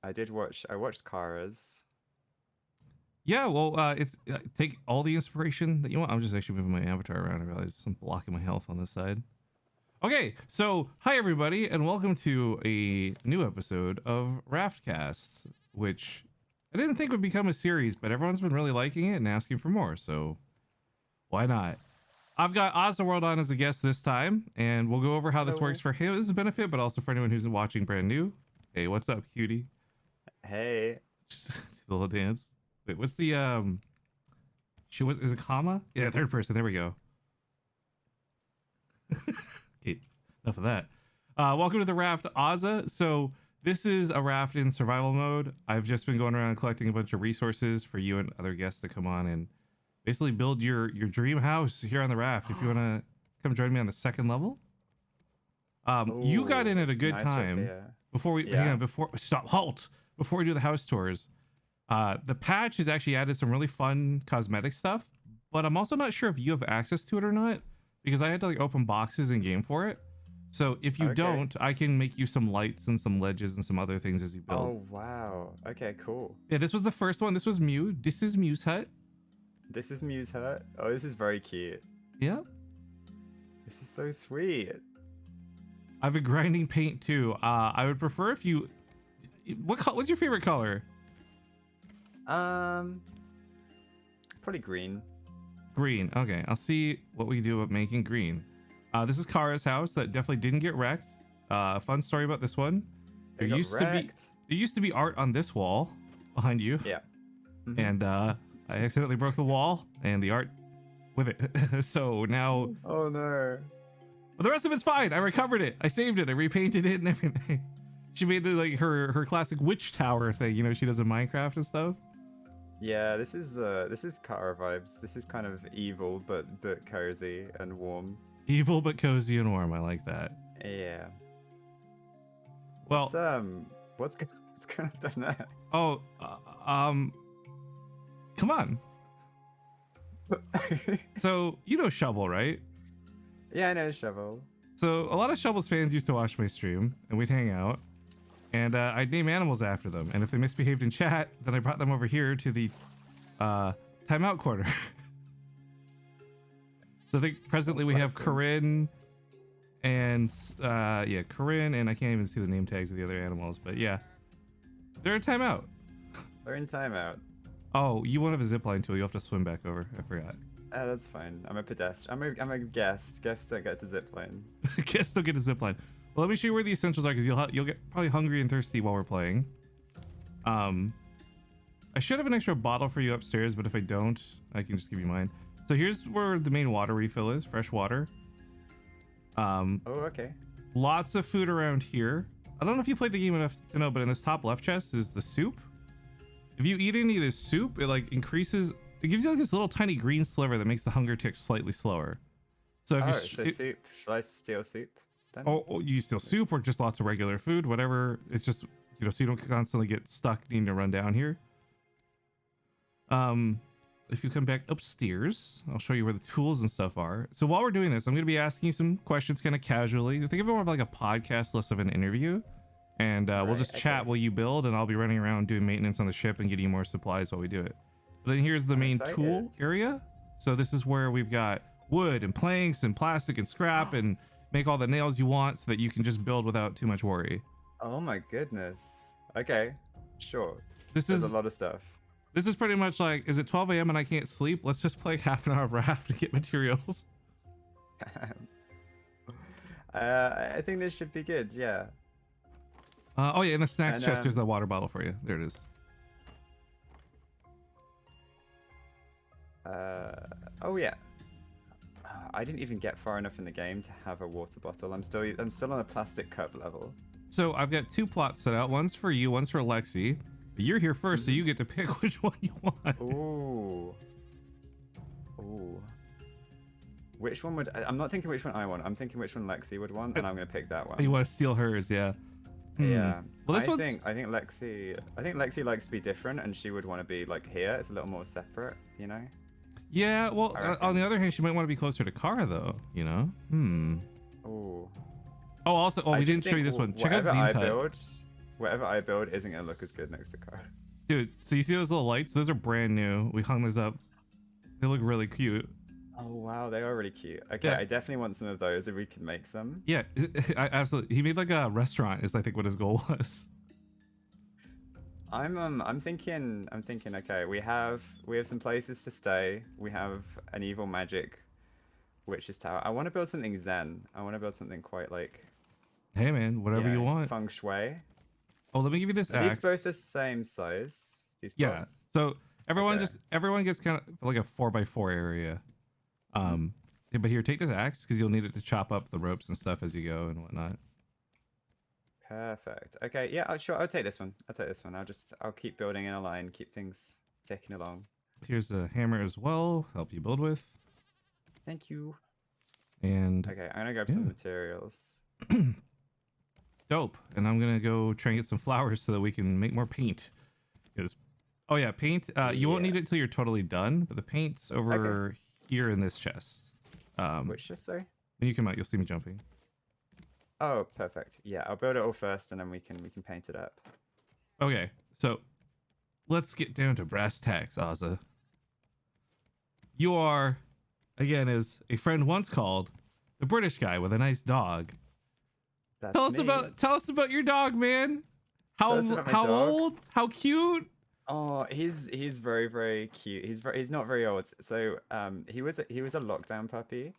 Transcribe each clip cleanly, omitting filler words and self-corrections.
I watched Kara's. Yeah, well, it's take all the inspiration that you want. I'm just actually moving my avatar around. I realize I'm blocking my health on this side. Okay, so hi everybody, and welcome to a new episode of RAFTcast, which I didn't think would become a series, but everyone's been really liking it and asking for more, so why not? I've got Ozzaworld on as a guest this time, and we'll go over how this works Hello. for his benefit, but also for anyone who's watching brand new. Hey, what's up, cutie? Hey. Just do the little dance. Wait, what's the she was is it comma? Yeah, third person. There we go. Okay, enough of that. Welcome to the raft, Ozza. So this is a raft in survival mode. I've just been going around collecting a bunch of resources for you and other guests to come on and basically build your dream house here on the raft. If you want to come join me on the second level, you got Oh, in at a it's good nice up time. here. Before we hang Yeah. on, before stop, halt. Before we do the house tours, the patch has actually added some really fun cosmetic stuff, but I'm also not sure if you have access to it or not because I had to like open boxes in game for it. So if you Okay. don't, I can make you some lights and some ledges and some other things as you build. Oh wow. Okay, cool. Yeah, this was the first one. This was Mew. This is Mew's hut. This is Muse Hut. Oh, this is very cute. Yeah. This is so sweet. I've been grinding paint too. I would prefer if you. What's your favorite color? Um, Probably green. Green. Okay, I'll see what we can do about making green. This is Kara's house that definitely didn't get wrecked. Fun story about this one. It got wrecked. There used to be art on this wall behind you, Yeah. Mhm. and I accidentally broke the wall and the art with it. So now, Oh no. but the rest of it's fine. I recovered it. I saved it. I repainted it and everything. She made the like her classic witch tower thing. You know, she does in Minecraft and stuff. Yeah, this is Kara vibes. This is kind of evil but cozy and warm. Evil but cozy and warm. I like that. Yeah. Well, What's going on there? oh, come on. So you know Shovel, right? Yeah, I know Shovel. So a lot of Shovel's fans used to watch my stream, and we'd hang out, and I'd name animals after them. And if they misbehaved in chat, then I brought them over here to the timeout corner. So I think presently we have Bless them. Corinne, and yeah, Corinne, and I can't even see the name tags of the other animals, but yeah, they're in timeout. They're in timeout. Oh, you won't have a zip line tool. You have to swim back over. I forgot. That's fine. I'm a pedestrian. I'm a guest. Guests don't get to zipline. Guess they'll get a zip line. Well, let me show you where the essentials are because you'll get probably hungry and thirsty while we're playing. I should have an extra bottle for you upstairs, but if I don't, I can just give you mine. So here's where the main water refill is, fresh water. Oh, okay. Lots of food around here. I don't know if you played the game enough to know, but in this top left chest is the soup. If you eat any of this soup, it like increases. It gives you like this little tiny green sliver that makes the hunger tick slightly slower. So if Oh, you so soup. Shall I steal soup then? or you steal soup or just lots of regular food, whatever. It's just, you know, so you don't constantly get stuck needing to run down here. If you come back upstairs, I'll show you where the tools and stuff are. So while we're doing this, I'm going to be asking you some questions kind of casually. Think of it more of like a podcast, less of an interview. And we'll Right, just chat okay. while you build, and I'll be running around doing maintenance on the ship and getting you more supplies while we do it. But then here's the I'm main tool excited. area. So this is where we've got wood and planks and plastic and scrap and make all the nails you want so that you can just build without too much worry. Oh my goodness. Okay. Sure. This There's is a lot of stuff. This is pretty much like, is it 12 a.m. and I can't sleep? Let's just play half an hour of raft to get materials. I think this should be good. Yeah. Oh yeah, in the snacks And, chest, there's the water bottle for you. There it is. Oh yeah. I didn't even get far enough in the game to have a water bottle. I'm still on a plastic cup level. So I've got two plots set out. One's for you, one's for Lexi. You're here first, so you get to pick which one you want. Ooh. Ooh. Which one would I'm not thinking which one I want. I'm thinking which one Lexi would want, and I'm gonna pick that one. You want to steal hers, yeah. Yeah. Well, this I one's... think Lexi likes to be different, and she would want to be like here. It's a little more separate, you know. Yeah, well, I reckon. on the other hand, she might want to be closer to Kara, though, you know? Ooh. Oh, also, we I didn't just show you think this one. Check out whatever I Zine's hut. build, whatever I build isn't gonna look as good next to Kara. Dude, so you see those little lights? Those are brand new. We hung those up. They look really cute. Oh wow, they are really cute. Okay, Yeah. I definitely want some of those if we can make some. Yeah, absolutely. He made like a restaurant is I think what his goal was. I'm thinking okay, we have some places to stay. We have an evil magic witch's tower. I want to build something zen. I want to build something quite like, Hey man, whatever you want. feng shui. Oh, let me give you this Are axe. these both the same size? These Yeah. pots? So everyone Okay. everyone gets kind of like a 4x4 area. Yeah, but here, take this axe because you'll need it to chop up the ropes and stuff as you go and whatnot. Perfect. Okay, yeah, sure. I'll take this one. I'll take this one. I'll keep building in a line, keep things ticking along. Here's a hammer as well, help you build with. Thank you. And Okay, I'm gonna grab some materials. dope. And I'm gonna go try and get some flowers so that we can make more paint. Because, oh yeah, paint. You won't need it till you're totally done, but the paint's over here in this chest. Which chest, sorry? When you come out, you'll see me jumping. Oh, perfect. Yeah, I'll build it all first, and then we can paint it up. Okay, so let's get down to brass tacks, Ozza. You are, again, as a friend once called, the British guy with a nice dog. That's Tell us me. about your dog, man. How Tell us about my how dog. old? How cute? Oh, he's very very cute. He's not very old. So he was a lockdown puppy.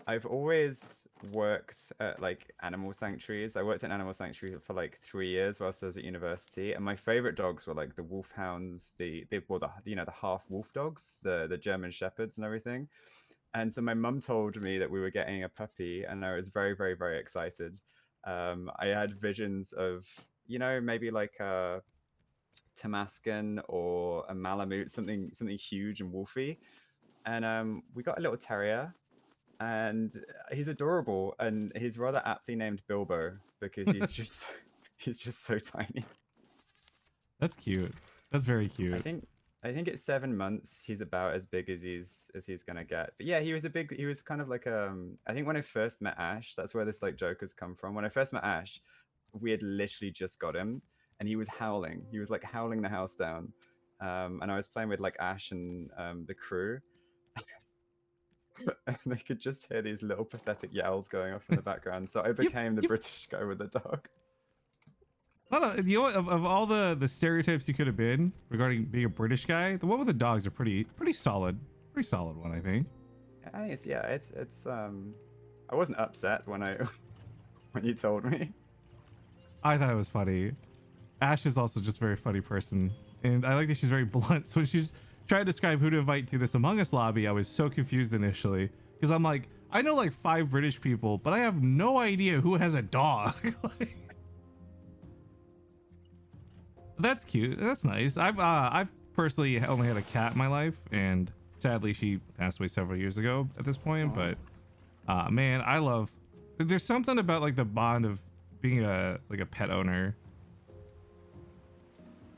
I've always worked at like animal sanctuaries. I worked at an animal sanctuary for like 3 years whilst I was at university, and my favorite dogs were like the wolfhounds, the half wolf dogs, the German shepherds and everything. And so my mum told me that we were getting a puppy, and I was very very very excited. I had visions of maybe like a Tamascan or a Malamute, something huge and wolfy. And we got a little terrier, and he's adorable, and he's rather aptly named Bilbo because he's just so tiny. That's cute. That's very cute. I think at 7 months he's about as big as he's gonna get. But yeah, he was kind of like I think when I first met Ash, that's where this like joke has come from. When I first met Ash, we had literally just got him, and he was howling. He was like howling the house down. And I was playing with like Ash and the crew. And they could just hear these little pathetic yowls going off in the background. So I became the British guy with the dog. I don't know. You know what? Of all the stereotypes you could have been regarding being a British guy, the one with the dogs are pretty solid. Pretty solid one, I think. It's I wasn't upset when when you told me. I thought it was funny. Ash is also just a very funny person, and I like that she's very blunt. So when she's trying to describe who to invite to this Among Us lobby, I was so confused initially because I'm like, I know like 5 British people, but I have no idea who has a dog. Like, that's cute. That's nice. I've personally only had a cat in my life, and sadly she passed away several years ago at this point. But man, I love. There's something about like the bond of being a pet owner.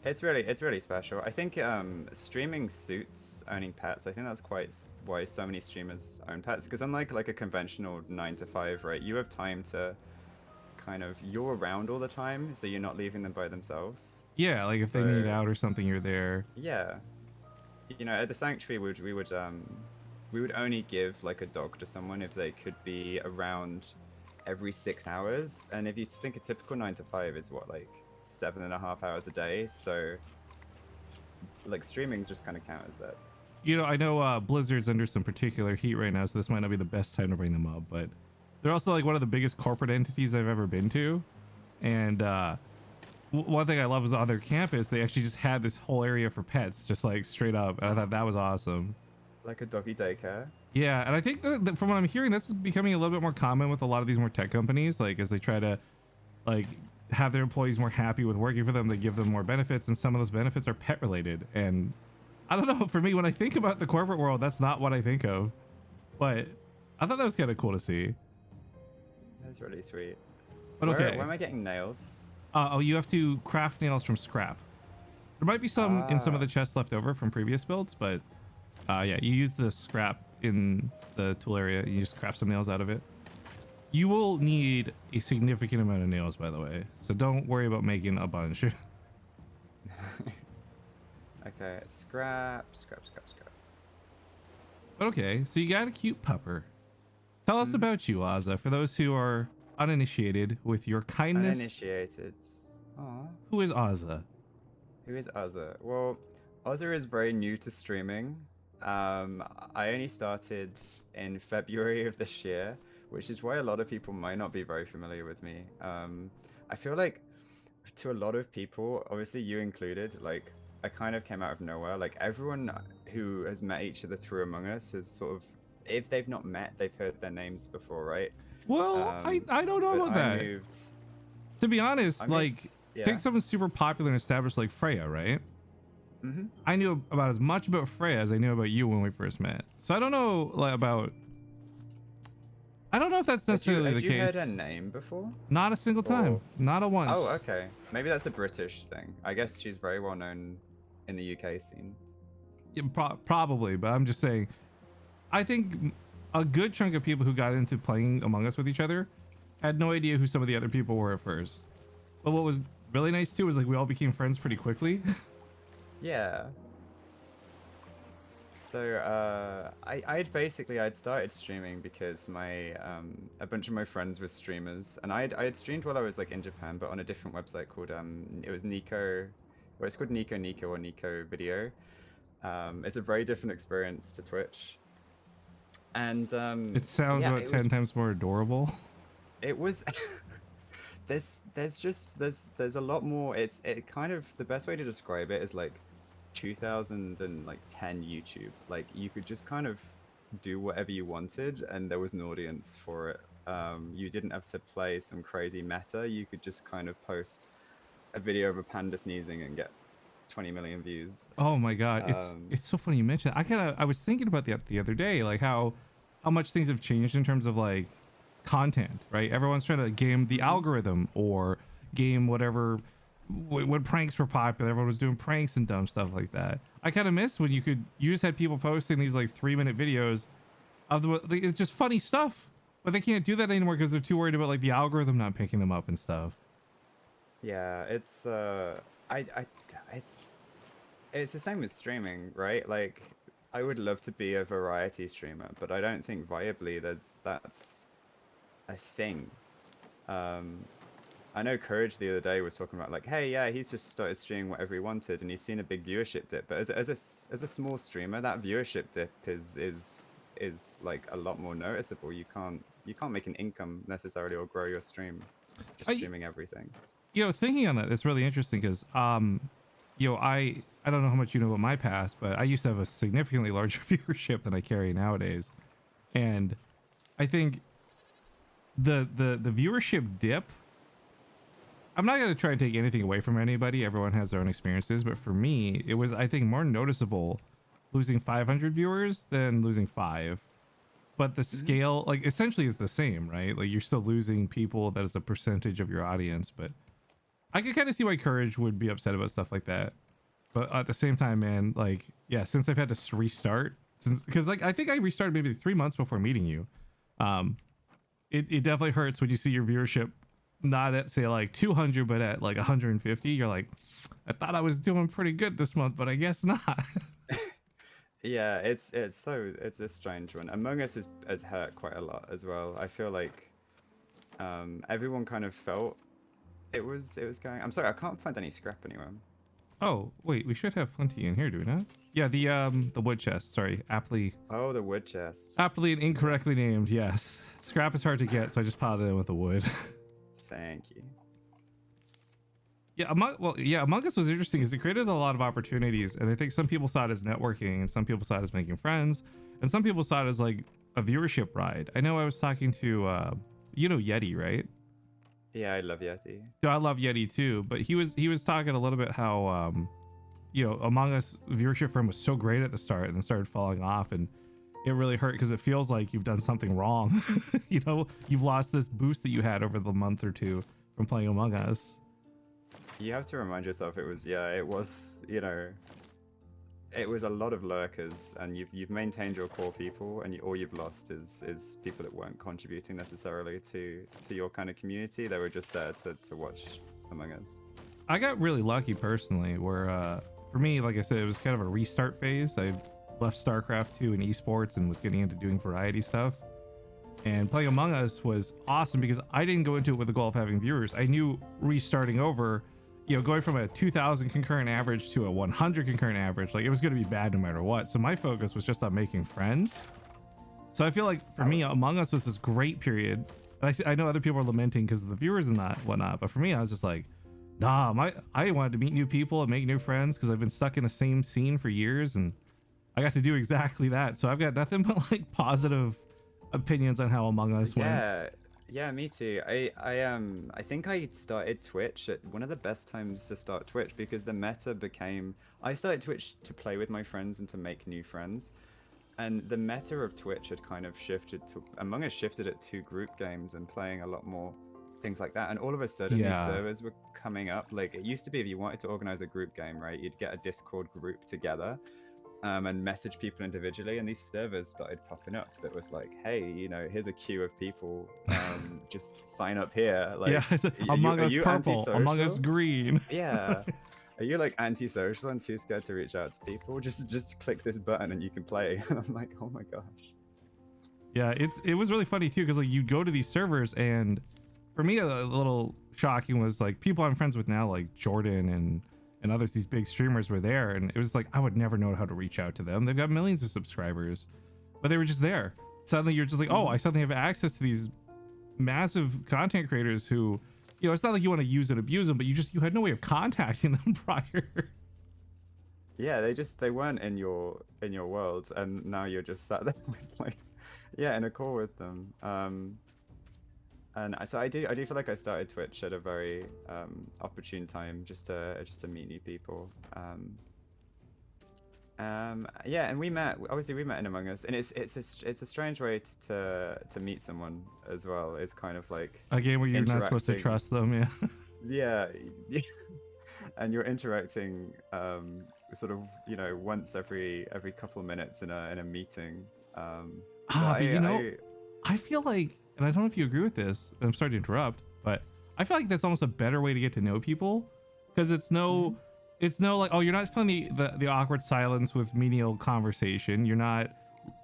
It's really special. I think streaming suits owning pets. I think that's quite why so many streamers own pets, because unlike like a conventional 9 to 5, right, you have time to you're around all the time, so you're not leaving them by themselves. Yeah, like if they need out or something, you're there. Yeah, at the sanctuary we would only give like a dog to someone if they could be around every 6 hours, and if you think a typical 9 to 5 is what, like 7.5 hours a day, so like streaming just kind of counters that. I know Blizzard's under some particular heat right now, so this might not be the best time to bring them up, but they're also like one of the biggest corporate entities I've ever been to. And one thing I love is on their campus, they actually just had this whole area for pets, just like straight up. And I thought that was awesome. Like a doggy daycare. Yeah, and I think that from what I'm hearing, this is becoming a little bit more common with a lot of these more tech companies, like as they try to like have their employees more happy with working for them, they give them more benefits, and some of those benefits are pet related. And I don't know, for me, when I think about the corporate world, that's not what I think of. But I thought that was kind of cool to see. That's really sweet. But okay. Where am I getting nails? Oh, you have to craft nails from scrap. There might be some in some of the chests left over from previous builds, but yeah, you use the scrap in the tool area. You just craft some nails out of it. You will need a significant amount of nails, by the way. So don't worry about making a bunch. Okay, scrap, scrap, scrap, scrap. Okay, so you got a cute pupper. Tell us about you, Ozza, for those who are uninitiated with your kindness. Uninitiated. Aw. Who is Ozza? Who is Ozza? Well, Ozza is very new to streaming. I only started in February of this year, which is why a lot of people might not be very familiar with me. I feel like to a lot of people, obviously you included, like I kind of came out of nowhere. Like everyone who has met each other through Among Us has sort of, if they've not met, they've heard their names before, right? Well, I don't know But about I that. moved. To be honest, I like moved, yeah. take someone super popular and established like Freya, right? Mm-hmm. I knew about as much about Freya as I knew about you when we first met. So I don't know like, about. I don't know if that's necessarily the Have you case. heard her name before? Not a single time. Or- Not a once. Oh, okay. Maybe that's a British thing. I guess she's very well known in the UK scene. Yeah, probably, but I'm just saying. I think a good chunk of people who got into playing Among Us with each other had no idea who some of the other people were at first. But what was really nice too was like we all became friends pretty quickly. Yeah. So I'd started streaming because my a bunch of my friends were streamers, and I had streamed while I was like in Japan, but on a different website called it was Nico, well it's called Nico Nico or Nico Video. It's a very different experience to Twitch, and It sounds yeah, about 10 times more adorable. it was there's a lot more. It kind of, the best way to describe it is like 2010 YouTube. Like you could just kind of do whatever you wanted and there was an audience for it. You didn't have to play some crazy meta. You could just kind of post a video of a panda sneezing and get 20 million views. Oh my god, it's so funny you mentioned that. I was thinking about that the other day, like how much things have changed in terms of like content, right? Everyone's trying to game the algorithm or game whatever. When pranks were popular, everyone was doing pranks and dumb stuff like that. I kind of miss when you just had people posting these like 3-minute videos of it's just funny stuff, but they can't do that anymore because they're too worried about like the algorithm not picking them up and stuff. Yeah, it's it's the same with streaming, right? Like I would love to be a variety streamer, but I don't think viably that's a thing. I know Courage the other day was talking about like, hey, yeah, he's just started streaming whatever he wanted, and he's seen a big viewership dip. But as a small streamer, that viewership dip is like a lot more noticeable. You can't make an income necessarily or grow your stream just streaming everything. You know, thinking on that, it's really interesting because you know, I don't know how much you know about my past, but I used to have a significantly larger viewership than I carry nowadays, and I think the viewership dip. I'm not going to try and take anything away from anybody. Everyone has their own experiences. But for me, it was, I think, more noticeable losing 500 viewers than losing 5. But the scale, like, essentially is the same, right? Like, you're still losing people that is a percentage of your audience. But I can kind of see why Courage would be upset about stuff like that. But at the same time, man, like, yeah, since I've had to restart, because, like, I think I restarted maybe 3 months before meeting you. It definitely hurts when you see your viewership not at say like 200 but at like 150. You're like, I thought I was doing pretty good this month, but I guess not. Yeah, it's a strange one. Among Us has hurt quite a lot as well. I feel like everyone kind of felt it was going. I'm sorry, I can't find any scrap anywhere. Oh wait, we should have plenty in here, do we not? Yeah, the wood chest, sorry, aptly The wood chest. and incorrectly named. Yes, scrap is hard to get, so I just piled it in with the wood. Thank you. Yeah, Among Us was interesting because it created a lot of opportunities, and I think some people saw it as networking, and some people saw it as making friends, and some people saw it as like a viewership ride. I know I was talking to you know Yeti, right? Yeah, I love Yeti. I love Yeti too, but he was talking a little bit how you know, Among Us viewership for him was so great at the start and then started falling off, and it really hurt because it feels like you've done something wrong. You know, you've lost this boost that you had over the month or two from playing Among Us. You have to remind yourself it was, you know, it was a lot of lurkers, and you've maintained your core people, and all you've lost is people that weren't contributing necessarily to your kind of community. They were just there to watch Among Us. I got really lucky personally, where for me, like I said, it was kind of a restart phase. I left StarCraft 2 and esports and was getting into doing variety stuff. And playing Among Us was awesome because I didn't go into it with the goal of having viewers. I knew restarting over, going from a 2,000 concurrent average to a 100 concurrent average, like it was going to be bad no matter what. So my focus was just on making friends. So I feel like for me, Among Us was this great period. I know other people are lamenting because of the viewers and that whatnot, but for me, I was just like, nah, I wanted to meet new people and make new friends because I've been stuck in the same scene for years, and I got to do exactly that. So I've got nothing but like positive opinions on how Among Us went. Yeah, me too. I think I started Twitch at one of the best times to start Twitch because the meta became. I started Twitch to play with my friends and to make new friends, and the meta of Twitch had kind of shifted to Among Us shifted it to group games and playing a lot more things like that. And all of a sudden, these servers were coming up. Like it used to be, if you wanted to organize a group game, right, you'd get a Discord group together. And message people individually, and these servers started popping up that was like, hey, here's a queue of people, just sign up here. Like, Among Us purple, Among Us green. Yeah. Are you like antisocial and too scared to reach out to people? Just click this button and you can play. I'm like, oh my gosh. Yeah, it was really funny too, because like you'd go to these servers, and for me a little shocking was like people I'm friends with now, like Jordan and others, these big streamers were there, and it was like I would never know how to reach out to them. They've got millions of subscribers, but they were just there. Suddenly you're just like, oh, I suddenly have access to these massive content creators who, it's not like you want to use and abuse them, but you had no way of contacting them prior. Yeah, they weren't in your world, and now you're just sat there with like, in a call with them. And so I do feel like I started Twitch at a very opportune time just to meet new people. And we met in Among Us, and it's a strange way to meet someone as well. It's kind of like a game where you're not supposed to trust them. Yeah. And you're interacting sort of once every couple of minutes in a meeting. I feel like, and I don't know if you agree with this, I'm sorry to interrupt, but I feel like that's almost a better way to get to know people, because it's no like, oh, you're not feeling the awkward silence with menial conversation. You're not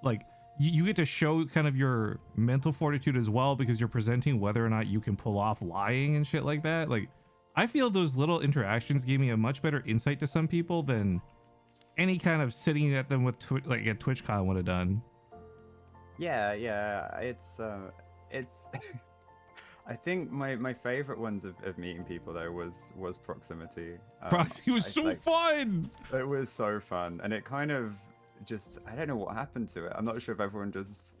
like, you get to show kind of your mental fortitude as well, because you're presenting whether or not you can pull off lying and shit like that. Like, I feel those little interactions gave me a much better insight to some people than any kind of sitting at them with like a TwitchCon would have done. Yeah, it's I think my favorite ones of meeting people though was proximity. Proxy was so fun. It was so fun, and it kind of just, I don't know what happened to it. I'm not sure if everyone just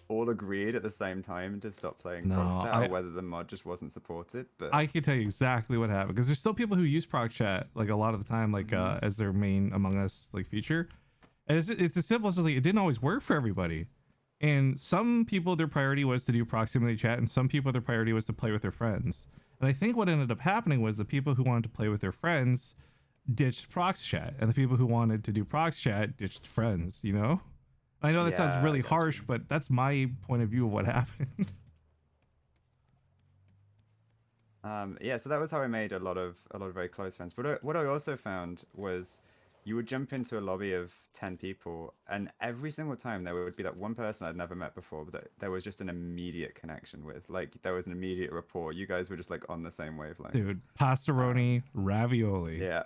all agreed at the same time to stop playing ProxChat, or whether the mod just wasn't supported. But I can tell you exactly what happened, because there's still people who use ProxChat like a lot of the time, like as their main Among Us like feature, and it's as simple as just like, it didn't always work for everybody. And some people, their priority was to do proximity chat, and some people, their priority was to play with their friends. And I think what ended up happening was the people who wanted to play with their friends ditched prox chat, and the people who wanted to do prox chat ditched friends, I know that sounds really harsh, but that's my point of view of what happened. So that was how I made a lot of very close friends. But what I also found was, you would jump into a lobby of 10 people, and every single time there would be that one person I'd never met before, but there was just an immediate connection with. Like, there was an immediate rapport. You guys were just like on the same wavelength. Dude, pastaroni, ravioli. Yeah.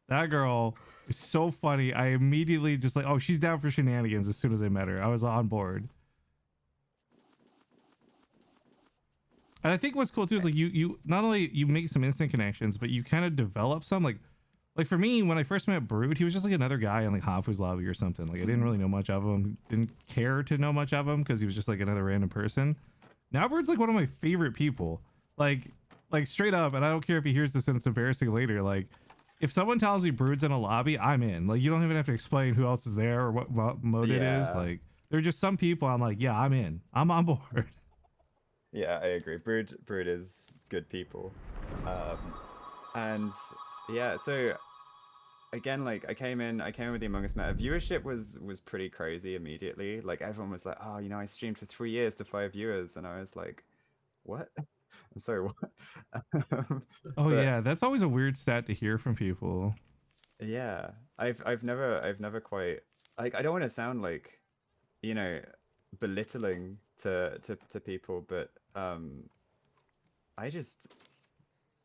That girl is so funny. I immediately just like, oh, she's down for shenanigans as soon as I met her. I was on board. And I think what's cool too is like you not only you make some instant connections, but you kind of develop some like for me, when I first met Brood, he was just like another guy in like Hafu's lobby or something. Like, I didn't really know much of him, didn't care to know much of him, because he was just like another random person. Now Brood's like one of my favorite people. Like straight up, and I don't care if he hears this and it's embarrassing later. Like, if someone tells me Brood's in a lobby, I'm in. Like, you don't even have to explain who else is there or what mode it is. Like, there are just some people I'm like, yeah, I'm in. I'm on board. Yeah, I agree. Brood is good people. And yeah, so again, like I came in with the Among Us meta. Viewership was pretty crazy immediately. Like everyone was like, oh, I streamed for 3 years to 5 viewers, and I was like, what? I'm sorry, what? Oh But yeah, that's always a weird stat to hear from people. yeah, I've never quite, like, I don't want to sound like, you know, belittling to people, but I just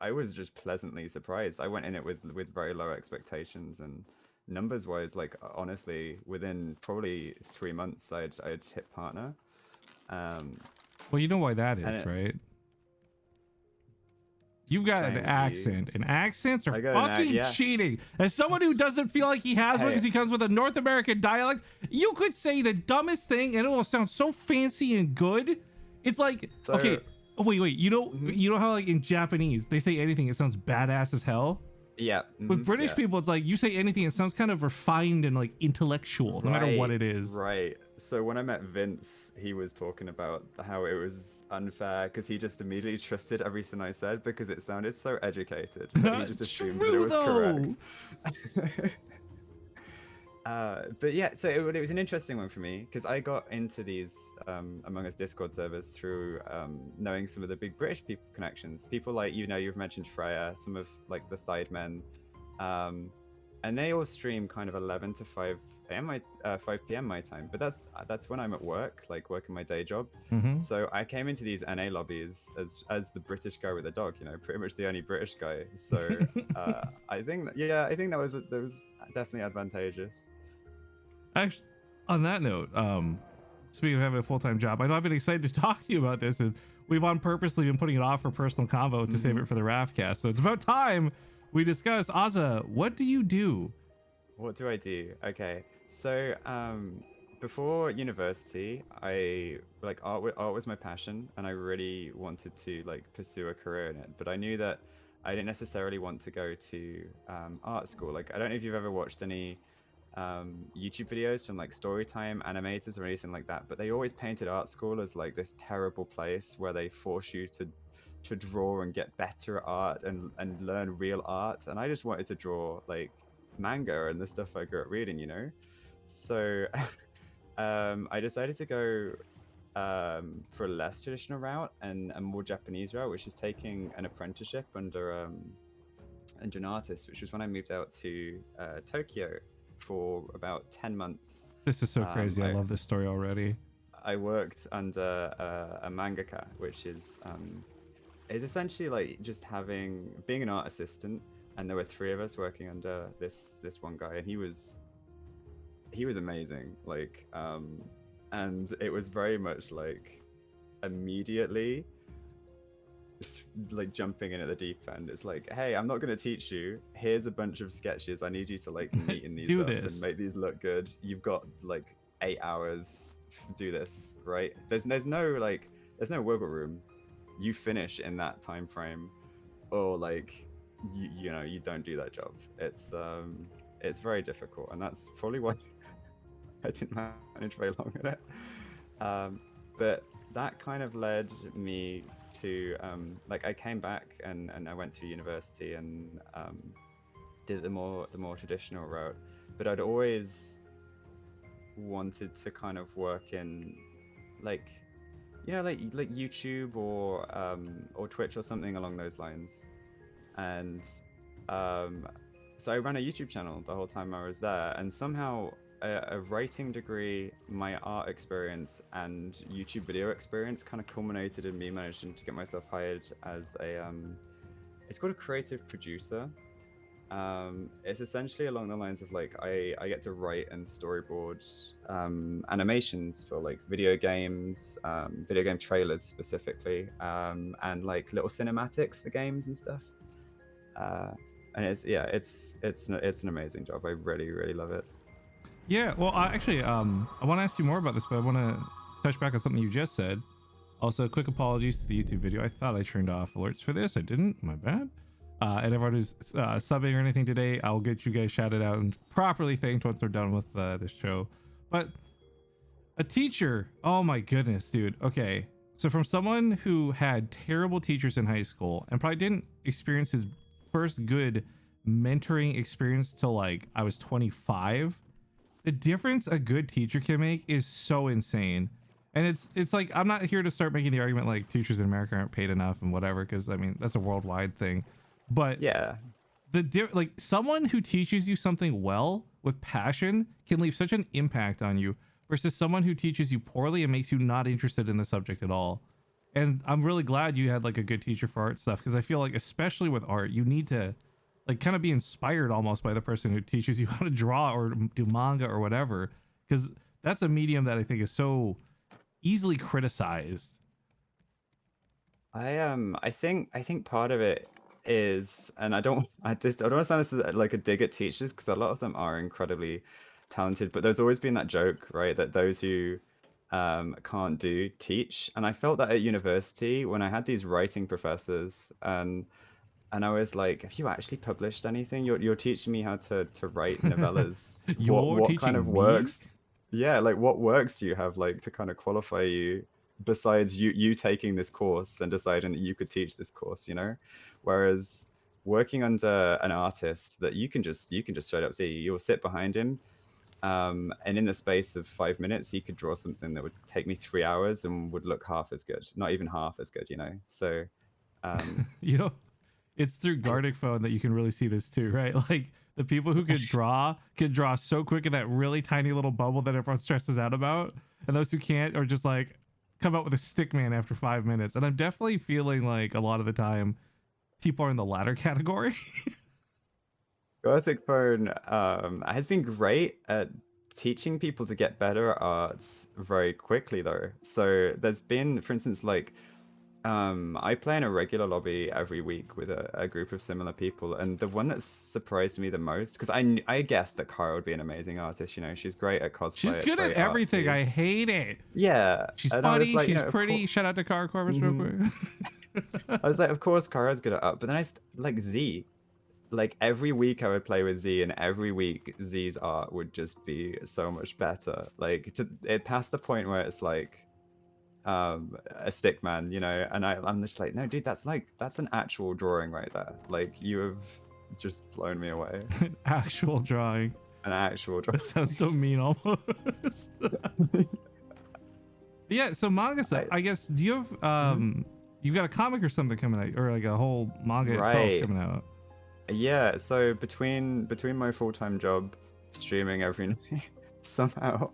I was just pleasantly surprised. I went in it with very low expectations, and numbers wise, like honestly, within probably 3 months, I'd hit partner. Um, Well, you know why that and is, it, right? You've got an playing with you, accent, and accents are I got an act. fucking Yeah. cheating. As someone who doesn't feel like he has one Hey, because he comes with a North American dialect, you could say the dumbest thing and it will sound so fancy and good. It's like, so okay, oh, wait, mhm. you know how like in Japanese they say anything, it sounds badass as hell. Yeah, With British yeah. people, it's like you say anything, it sounds kind of refined and like intellectual, no matter what it is. Right. So when I met Vince, he was talking about how it was unfair because he just immediately trusted everything I said because it sounded so educated that he just assumed that it True was though. correct. But yeah, so it was an interesting one for me because I got into these Among Us Discord servers through knowing some of the big British people connections. People like, you've mentioned Freya, some of like the Sidemen, and they all stream kind of 11 to 5 p.m. my time. But that's when I'm at work, like working my day job. Mm-hmm. So I came into these NA lobbies as the British guy with a dog, pretty much the only British guy. So I think that was definitely advantageous. Actually, on that note, speaking of having a full-time job, I know I've been excited to talk to you about this, and we've on purposely been putting it off for personal convo to save it for the RAFTcast. So it's about time we discuss. Ozza, what do you do? What do I do? Okay, so before university, I like art was my passion, and I really wanted to like pursue a career in it. But I knew that I didn't necessarily want to go to art school. Like, I don't know if you've ever watched any YouTube videos from like Storytime animators or anything like that, but they always painted art school as like this terrible place where they force you to draw and get better at art and learn real art. And I just wanted to draw like manga and the stuff I grew up reading, So I decided to go for a less traditional route and a more Japanese route, which is taking an apprenticeship under an artist, which was when I moved out to Tokyo for about 10 months. This is so crazy. I love this story already. I worked under a mangaka, which is essentially like just being an art assistant, and there were 3 of us working under this one guy, and he was amazing. Like, and it was very much like immediately like jumping in at the deep end. It's like, hey, I'm not going to teach you. Here's a bunch of sketches. I need you to like neaten these Do up this. and make these look good. You've got like 8 hours. Do this, right? There's no wiggle room. You finish in that time frame, or like you don't do that job. It's very difficult, and that's probably why I didn't manage very long at it. But that kind of led me to like, I came back and I went through university and did the more traditional route. But I'd always wanted to kind of work in like like YouTube or Twitch or something along those lines. And so I ran a YouTube channel the whole time I was there, and somehow a writing degree, my art experience, and YouTube video experience kind of culminated in me managing to get myself hired as it's called a creative producer. It's essentially along the lines of like, I get to write and storyboard animations for like video games, video game trailers specifically, and like little cinematics for games and stuff. And it's an amazing job. I really love it. Yeah, well, I want to ask you more about this, but I want to touch back on something you just said. Also, quick apologies to the YouTube video. I thought I turned off alerts for this. I didn't. My bad. And everyone who's subbing or anything today, I'll get you guys shouted out and properly thanked once we're done with this show. But a teacher, oh my goodness, dude. Okay, so from someone who had terrible teachers in high school and probably didn't experience his first good mentoring experience till like I was 25, the difference a good teacher can make is so insane. And it's like, I'm not here to start making the argument like teachers in America aren't paid enough and whatever, because I mean that's a worldwide thing. But Yeah. like someone who teaches you something well with passion can leave such an impact on you versus someone who teaches you poorly and makes you not interested in the subject at all. And I'm really glad you had like a good teacher for art stuff, because I feel like especially with art you need to like kind of be inspired almost by the person who teaches you how to draw or do manga or whatever, because that's a medium that I think is so easily criticized. I think part of it is, and I don't want to sound this as like a dig at teachers, because a lot of them are incredibly talented, but there's always been that joke, right, that those who can't do teach. And I felt that at university when I had these writing professors, and I was like, have you actually published anything? You're teaching me how to write novellas. What You're what kind of teaching me? works? Yeah, like what works do you have like to kind of qualify you besides you taking this course and deciding that you could teach this course, you know? Whereas working under an artist that you can just straight up see, you'll sit behind him, and in the space of 5 minutes, he could draw something that would take me 3 hours and would look half as good, not even half as good, you know? So um You know, it's through Gardic phone that you can really see this too, right? Like the people who can draw so quick in that really tiny little bubble that everyone stresses out about, and those who can't are just like come out with a stick man after 5 minutes. And I'm definitely feeling like a lot of the time people are in the latter category. Gothic Phone has been great at teaching people to get better at arts very quickly, though. So there's been, for instance, like I play in a regular lobby every week with a group of similar people, and the one that surprised me the most, because I guessed that Cara would be an amazing artist. You know, she's great at cosplay. She's It's good at very everything. artsy. I hate it. Yeah, She's and I was funny. like, She's of pretty. course. Shout out to Cara Corvus real quick. I was like, of course, Kara's good at art, but then like Z. Like every week I would play with Z, and every week Z's art would just be so much better. Like it passed the point where it's like a stick man, you know, and I'm just like, no dude, that's an actual drawing right there. Like you have just blown me away. An actual drawing. An actual drawing. That sounds so mean almost. Yeah, so manga stuff. I guess, do you have you've got a comic or something coming out, or like a whole manga itself Right. coming out? Yeah, so between my full-time job, streaming every night, somehow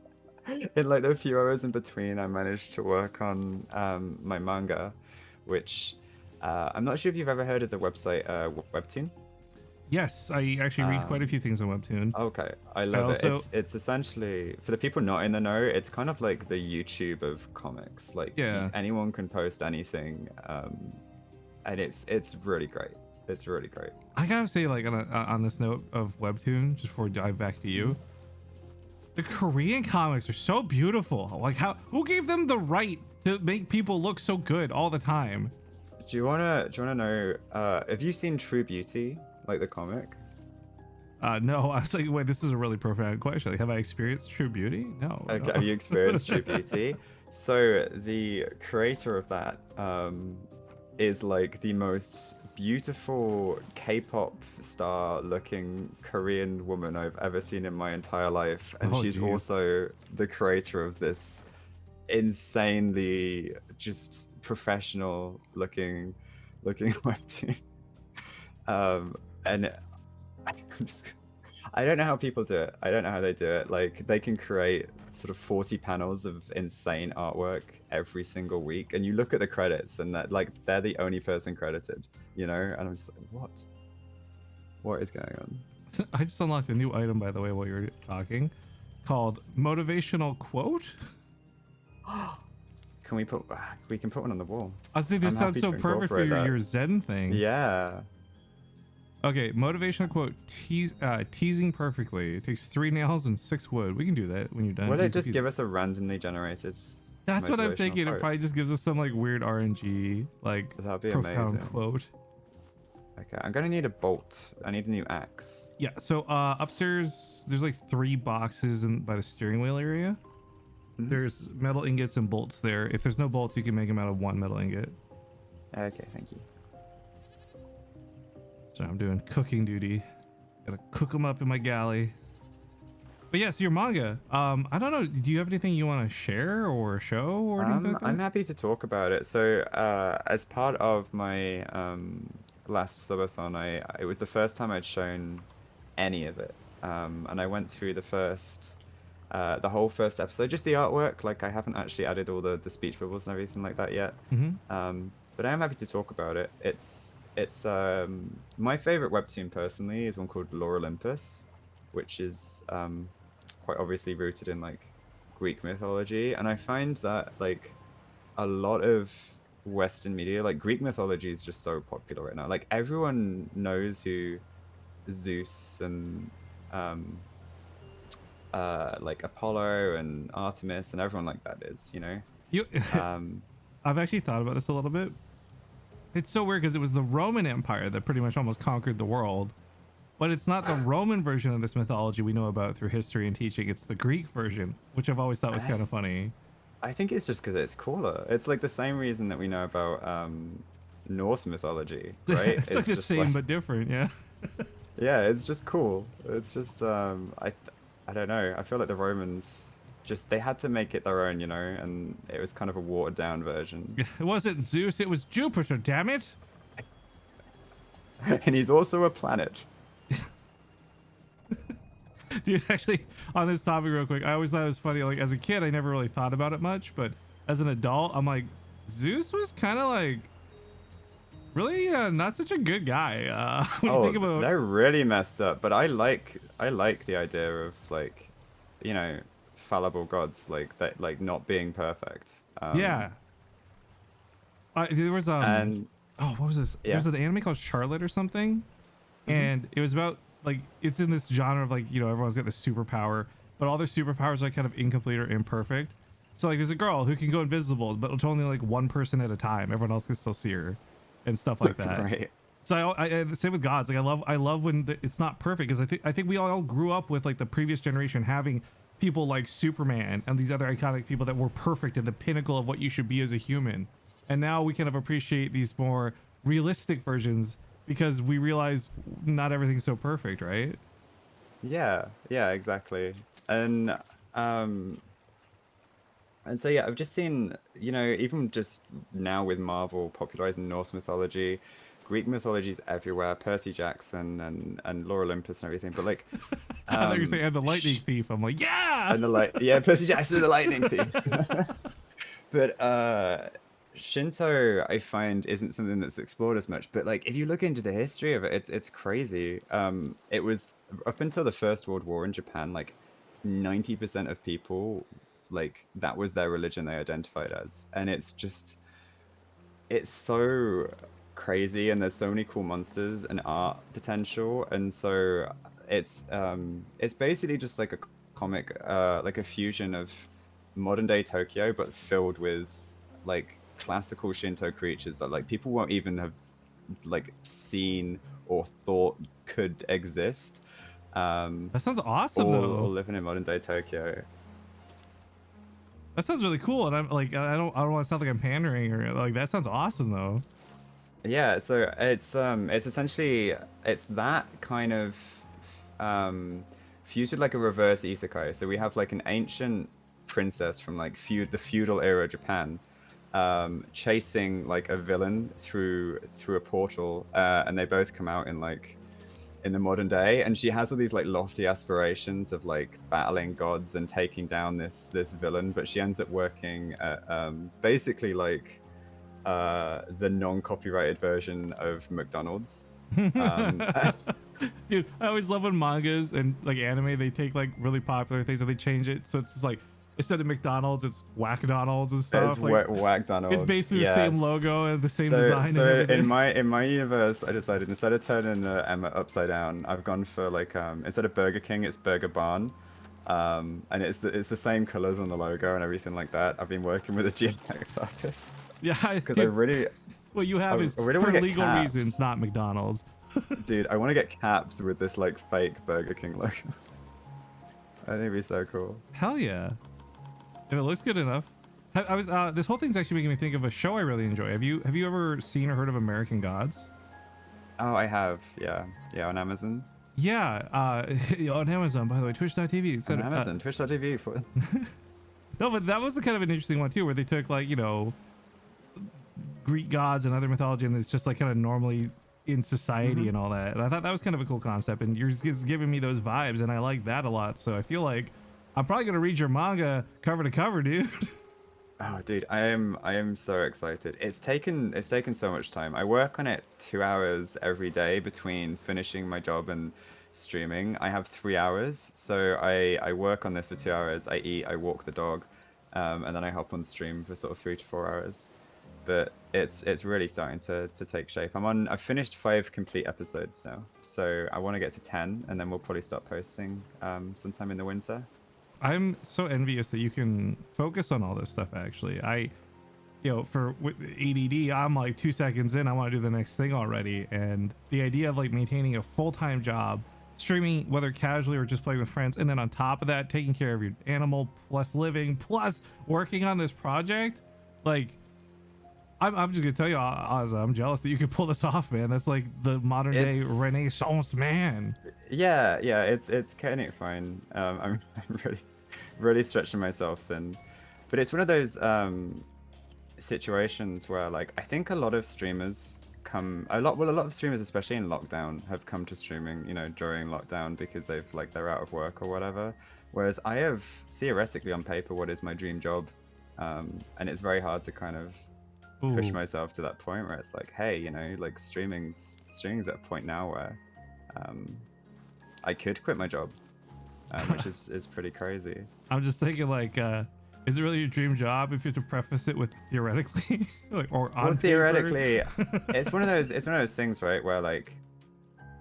in like the few hours in between, I managed to work on my manga, which I'm not sure if you've ever heard of the website Webtoon. Yes, I actually read quite a few things on Webtoon. Okay, I love it. also- It's essentially, for the people not in the know, it's kind of like the YouTube of comics. Like Yeah. anyone can post anything, and it's really great. It's really great. I gotta say, like on this note of Webtoon, just before we dive back to you, the Korean comics are so beautiful. Like who gave them the right to make people look so good all the time? Do you wanna know? Have you seen True Beauty, like the comic? No, I was like, wait, this is a really profound question. Like, have I experienced true beauty? No. Okay, no. have you experienced True Beauty? So the creator of that is like the most beautiful K-pop star looking Korean woman I've ever seen in my entire life, and Oh, she's geez. also the creator of this insanely just professional looking webtoon. And I'm just, I don't know how people do it. I don't know how they do it. Like they can create sort of 40 panels of insane artwork every single week, and you look at the credits, and that like they're the only person credited, you know. And I'm just like, what is going on? I just unlocked a new item, by the way, while you were talking, called motivational quote. Can we put one on the wall? I was thinking this I'm sounds happy so to perfect for incorporate that. your Zen thing. Yeah. Okay, motivational quote: teasing perfectly. It takes 3 nails and 6 wood. We can do that when you're done. Will it Easy just peasy. give us a randomly generated? That's what I'm motivational thinking. It quote? probably just gives us some like weird RNG, like That'd be profound amazing. quote. Okay, I'm gonna need a bolt. I need a new axe. Yeah. So upstairs, there's like 3 boxes by the steering wheel area. Mhm. There's metal ingots and bolts there. If there's no bolts, you can make them out of 1 metal ingot. Okay, thank you. So I'm doing cooking duty. Gotta cook them up in my galley. But yeah, so your manga. I don't know. Do you have anything you want to share or show or anything like I'm that? happy to talk about it. So, as part of my last subathon, it was the first time I'd shown any of it. And I went through the whole first episode, just the artwork. Like, I haven't actually added all the speech bubbles and everything like that yet. Mm-hmm. But I am happy to talk about it. It's my favorite webtoon personally is one called Lore Olympus, which is quite obviously rooted in like Greek mythology, and I find that like a lot of Western media, like Greek mythology, is just so popular right now. Like everyone knows who Zeus and um, like Apollo and Artemis and everyone like that is, you know. You, Um, I've actually thought about this a little bit. It's so weird because it was the Roman Empire that pretty much almost conquered the world, but it's not the Roman version of this mythology we know about through history and teaching. It's the Greek version, which I've always thought was kind of funny. I think it's just because it's cooler. It's like the same reason that we know about Norse mythology, right? It's like the just same but different, yeah. yeah, it's just cool. It's just I don't know. I feel like the Romans just they had to make it their own, you know, and it was kind of a watered down version. It wasn't Zeus, it was Jupiter, damn it. And he's also a planet. Dude, actually, on this topic real quick, I always thought it was funny. Like, as a kid, I never really thought about it much, but as an adult, I'm like, Zeus was kind of like really not such a good guy. When you Oh, think about they're really messed up, but I like the idea of like, you know, fallible gods like that, like not being perfect. yeah, there was And oh, what was this? yeah. There's an anime called Charlotte or something, and it was about like it's in this genre of like, you know, everyone's got this superpower, but all their superpowers are kind of incomplete or imperfect. So like there's a girl who can go invisible, but it's only like one person at a time. Everyone else can still see her, and stuff like that. Right. So the same with gods. Like I love when it's not perfect, because I think we all grew up with like the previous generation having people like Superman and these other iconic people that were perfect and the pinnacle of what you should be as a human. And now we kind of appreciate these more realistic versions because we realize not everything's so perfect, right? Yeah, yeah, exactly. And um and so yeah, I've just seen, you know, even just now with Marvel popularizing Norse mythology, Greek mythology's everywhere, Percy Jackson and Lore Olympus and everything. But like I thought you were saying, and the lightning sh thief. I'm like, yeah. and the light yeah, Percy Jackson the lightning thief. But Shinto I find isn't something that's explored as much. But like if you look into the history of it, it's crazy. It was up until the First World War in Japan, like 90% of people like that was their religion they identified as. And it's so crazy and there's so many cool monsters and art potential. And so it's basically just like a comic, like a fusion of modern day Tokyo but filled with like classical Shinto creatures that like people won't even have like seen or thought could exist, That sounds awesome, all though. living in modern day Tokyo. That sounds really cool, and I'm like, I don't want to sound like I'm pandering or like that sounds awesome though. Yeah, so it's essentially it's that kind of fused with like a reverse isekai. So we have like an ancient princess from like the feudal era Japan, chasing like a villain through a portal, and they both come out in like in the modern day, and she has all these like lofty aspirations of like battling gods and taking down this villain, but she ends up working at basically like the non-copyrighted version of McDonald's. Um, Dude, I always love when mangas and like anime, they take like really popular things and they change it so it's just like instead of McDonald's it's Whack-Donald's and there's stuff. Like Whack-Donald's. it's basically the same logo and the same So, design and so everything. in my universe, I decided instead of turning the Emma upside down, I've gone for like instead of Burger King, it's Burger Barn, and it's the same colors on the logo and everything like that. I've been working with a GFX artist Yeah, because I really, what you have I is really for want to get legal caps. reasons, not McDonald's. Dude, I want to get caps with this like fake Burger King logo. I think it'd be so cool. Hell yeah. If it looks good enough. I was this whole thing's actually making me think of a show I really enjoy. Have you ever seen or heard of American Gods? Oh, I have. Yeah, yeah, on Amazon. Yeah, on Amazon, by the way, twitch.tv. On So, Amazon, Twitch.tv for. no, but that was the kind of an interesting one too, where they took like, you know, Greek gods and other mythology, and it's just like kind of normally in society Mhm. and all that. And I thought that was kind of a cool concept, and you're just giving me those vibes, and I like that a lot. So I feel like I'm probably gonna read your manga cover to cover, dude. Oh, dude, I am so excited. It's taken so much time. I work on it 2 hours every day between finishing my job and streaming. I have 3 hours, so I work on this for 2 hours. I eat, I walk the dog, and then I hop on stream for sort of 3 to 4 hours. But it's really starting to take shape. I've finished 5 complete episodes now, so I want to get to 10, and then we'll probably start posting sometime in the winter. I'm so envious that you can focus on all this stuff. Actually, you know, with ADD, I'm like 2 seconds in, I want to do the next thing already. And the idea of like maintaining a full-time job, streaming, whether casually or just playing with friends, and then on top of that, taking care of your animal, plus living, plus working on this project, like, I'm just gonna tell you, Ozza, I'm jealous that you could pull this off, man. That's like the modern day It's Renaissance man. Yeah, it's kind of fine. I'm really stretching myself thin, but it's one of those situations where like I think a lot of streamers a lot of streamers, especially in lockdown, have come to streaming, you know, during lockdown because they're out of work or whatever. Whereas I have theoretically on paper what is my dream job, and it's very hard to kind of push Ooh. myself to that point where it's like, hey, you know, like streaming's at a point now where I could quit my job, which is pretty crazy. I'm just thinking like, is it really your dream job if you have to preface it with theoretically, like, or on Well, paper? theoretically, it's one of those things, right, where like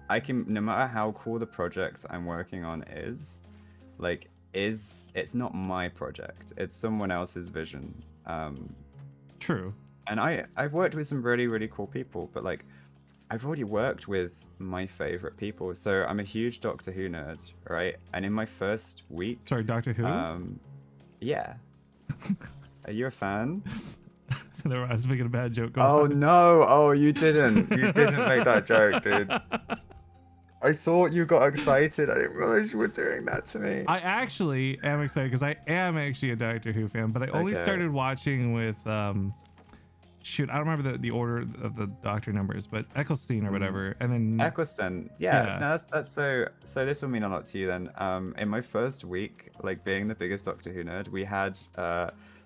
I can, no matter how cool the project I'm working on is, like it's not my project. It's someone else's vision. True. And I've worked with some really cool people, but like I've already worked with my favorite people. So I'm a huge Doctor Who nerd, right? And in my first week, Sorry, Doctor Who. Yeah. Are you a fan? Never, I was making a bad joke. Go Oh on. no! Oh, you didn't. You didn't make that joke, dude. I thought you got excited. I didn't realize you were doing that to me. I actually am excited because I am actually a Doctor Who fan, but I only Okay. started watching with shoot, I don't remember the order of the Doctor numbers, but Eccleston or whatever, and then Eccleston. Yeah, Yeah. no, that's so this will mean a lot to you then. In my first week, like being the biggest Doctor Who nerd, we had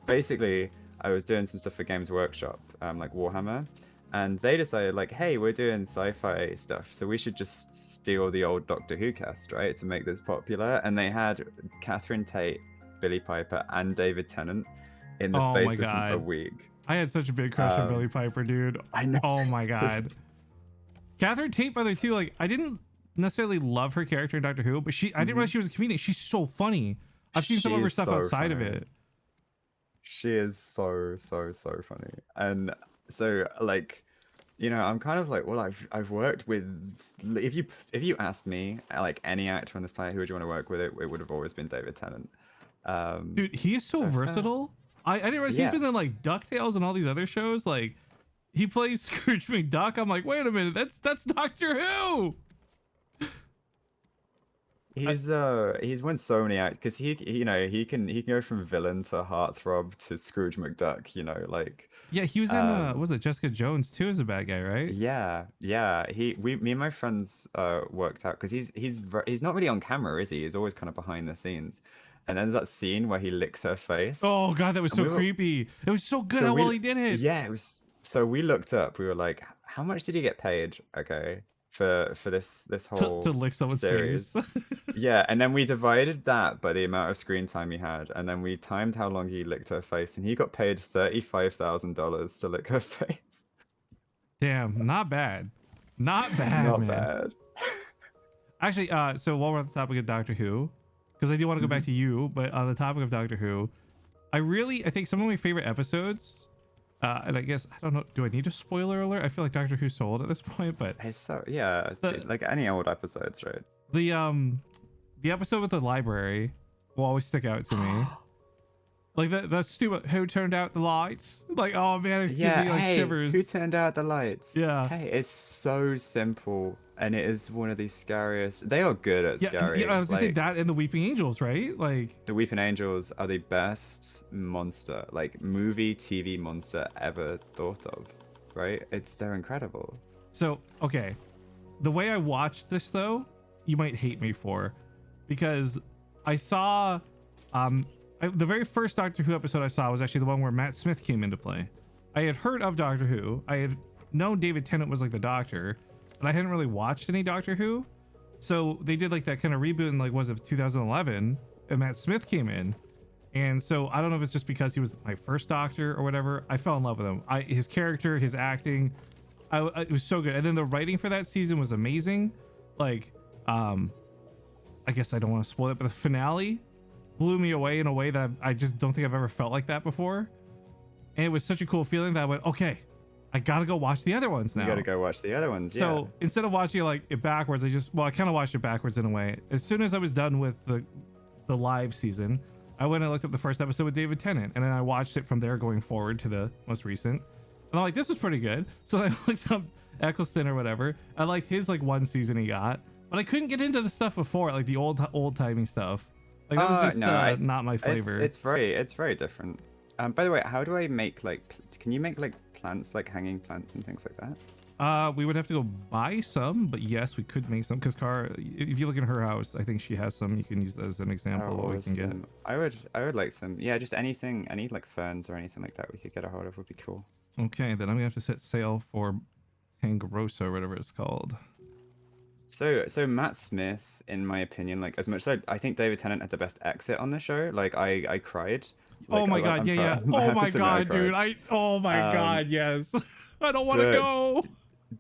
basically I was doing some stuff for Games Workshop, like Warhammer, and they decided like, hey, we're doing sci-fi stuff, so we should just steal the old Doctor Who cast, right, to make this popular. And they had Catherine Tate, Billy Piper, and David Tennant in the Oh my space of a God. week. I had such a big crush on Billy Piper, dude. I know. Oh my God. Catherine Tate, by the way, too, like, I didn't necessarily love her character in Doctor Who, but I didn't realize she was a comedian. She's so funny. I've seen some of her She's stuff so outside of funny. it. She is so funny. And so like, you know, I'm kind of like, well, I've worked with, if you asked me like any actor on this planet who would you want to work with, it would have always been David Tennant. Dude, he is so So it's kinda- versatile. I didn't realize he's Yeah. been in like DuckTales and all these other shows. Like, he plays Scrooge McDuck. I'm like, wait a minute, that's Doctor Who. He's won so many acts because you know he can go from villain to heartthrob to Scrooge McDuck, you know, like Yeah, he was in um was it Jessica Jones too as a bad guy, right? yeah, me and my friends worked out because he's not really on camera, is he? He's always kind of behind the scenes. And then there's that scene where he licks her face. Oh God, that was And so we were, creepy. It was so good so how well we, he did it. yeah, it was. So we looked up. We were like, how much did he get paid? Okay, for this To whole lick someone's face. series. Yeah, and then we divided that by the amount of screen time he had, and then we timed how long he licked her face, and he got paid $35,000 to lick her face. Damn, not bad. Not bad, Not man. bad. Actually, so while we're on the topic of Doctor Who, because I do want to go back to you, but on the topic of Doctor Who, I think some of my favorite episodes, and I guess, I don't know, do I need a spoiler alert? I feel like Doctor Who's sold at this point, but It's so yeah, like any old episodes, right? the episode with the library will always stick out to me. Like that stupid who turned out the lights. Like, oh man, it gives Yeah, me like hey, shivers. who turned out the lights? Yeah. Hey, it's so simple and it is one of the scariest. They are good at scary. Yeah, I was gonna say Like, that and the Weeping Angels, right? Like, the Weeping Angels are the best monster, like movie, TV monster ever thought of, right? They're incredible. so okay, the way I watched this though, you might hate me for, because I saw, the very first Doctor Who episode I saw was actually the one where Matt Smith came into play. I had heard of Doctor Who. I had known David Tennant was like the Doctor, but I hadn't really watched any Doctor Who. So they did like that kind of reboot in like, was it 2011? And Matt Smith came in. And so I don't know if it's just because he was my first Doctor or whatever. I fell in love with him. His character, his acting, it was so good. And then the writing for that season was amazing. Like, I guess I don't want to spoil it, but the finale blew me away in a way that I just don't think I've ever felt like that before. And it was such a cool feeling that I went, okay, I gotta go watch the other ones now. You gotta go watch the other ones. So yeah. instead of watching it backwards, I kind of watched it backwards in a way. As soon as I was done with the live season, I went and looked up the first episode with David Tennant, and then I watched it from there going forward to the most recent. And I'm like, this was pretty good. So I looked up Eccleston or whatever. I liked his like one season he got, but I couldn't get into the stuff before, like the old timing stuff. Like that was just not my flavor. It's very different. By the way, how do I make can you make like plants, like hanging plants and things like that? We would have to go buy some, but yes, we could make some, because Cara, if you look in her house, I think she has some. You can use that as an example of what we can get. I would like some, yeah, just anything, any like ferns or anything like that we could get a hold of would be cool. Okay, then I'm gonna have to set sail for Tangarosa or whatever it's called. So Matt Smith, in my opinion, like, as much as I think David Tennant had the best exit on the show, like I cried. Like, oh my god, yeah. Oh my god, dude. Oh my god, yes. I don't want to go.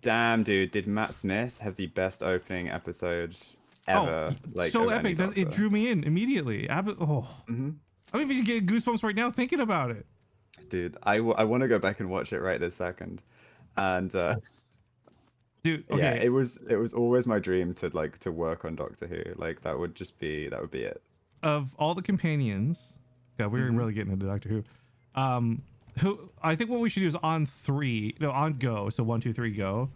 Damn, dude, did Matt Smith have the best opening episode ever? Like, so epic. It drew me in immediately. I'm even getting goosebumps right now thinking about it. Dude, I want to go back and watch it right this second. And dude, okay. Yeah, it was always my dream to work on Doctor Who. Like, that would be it. Of all the companions, God, we were really getting into Doctor Who. Who I think what we should do is on go. So 1, 2, 3, go.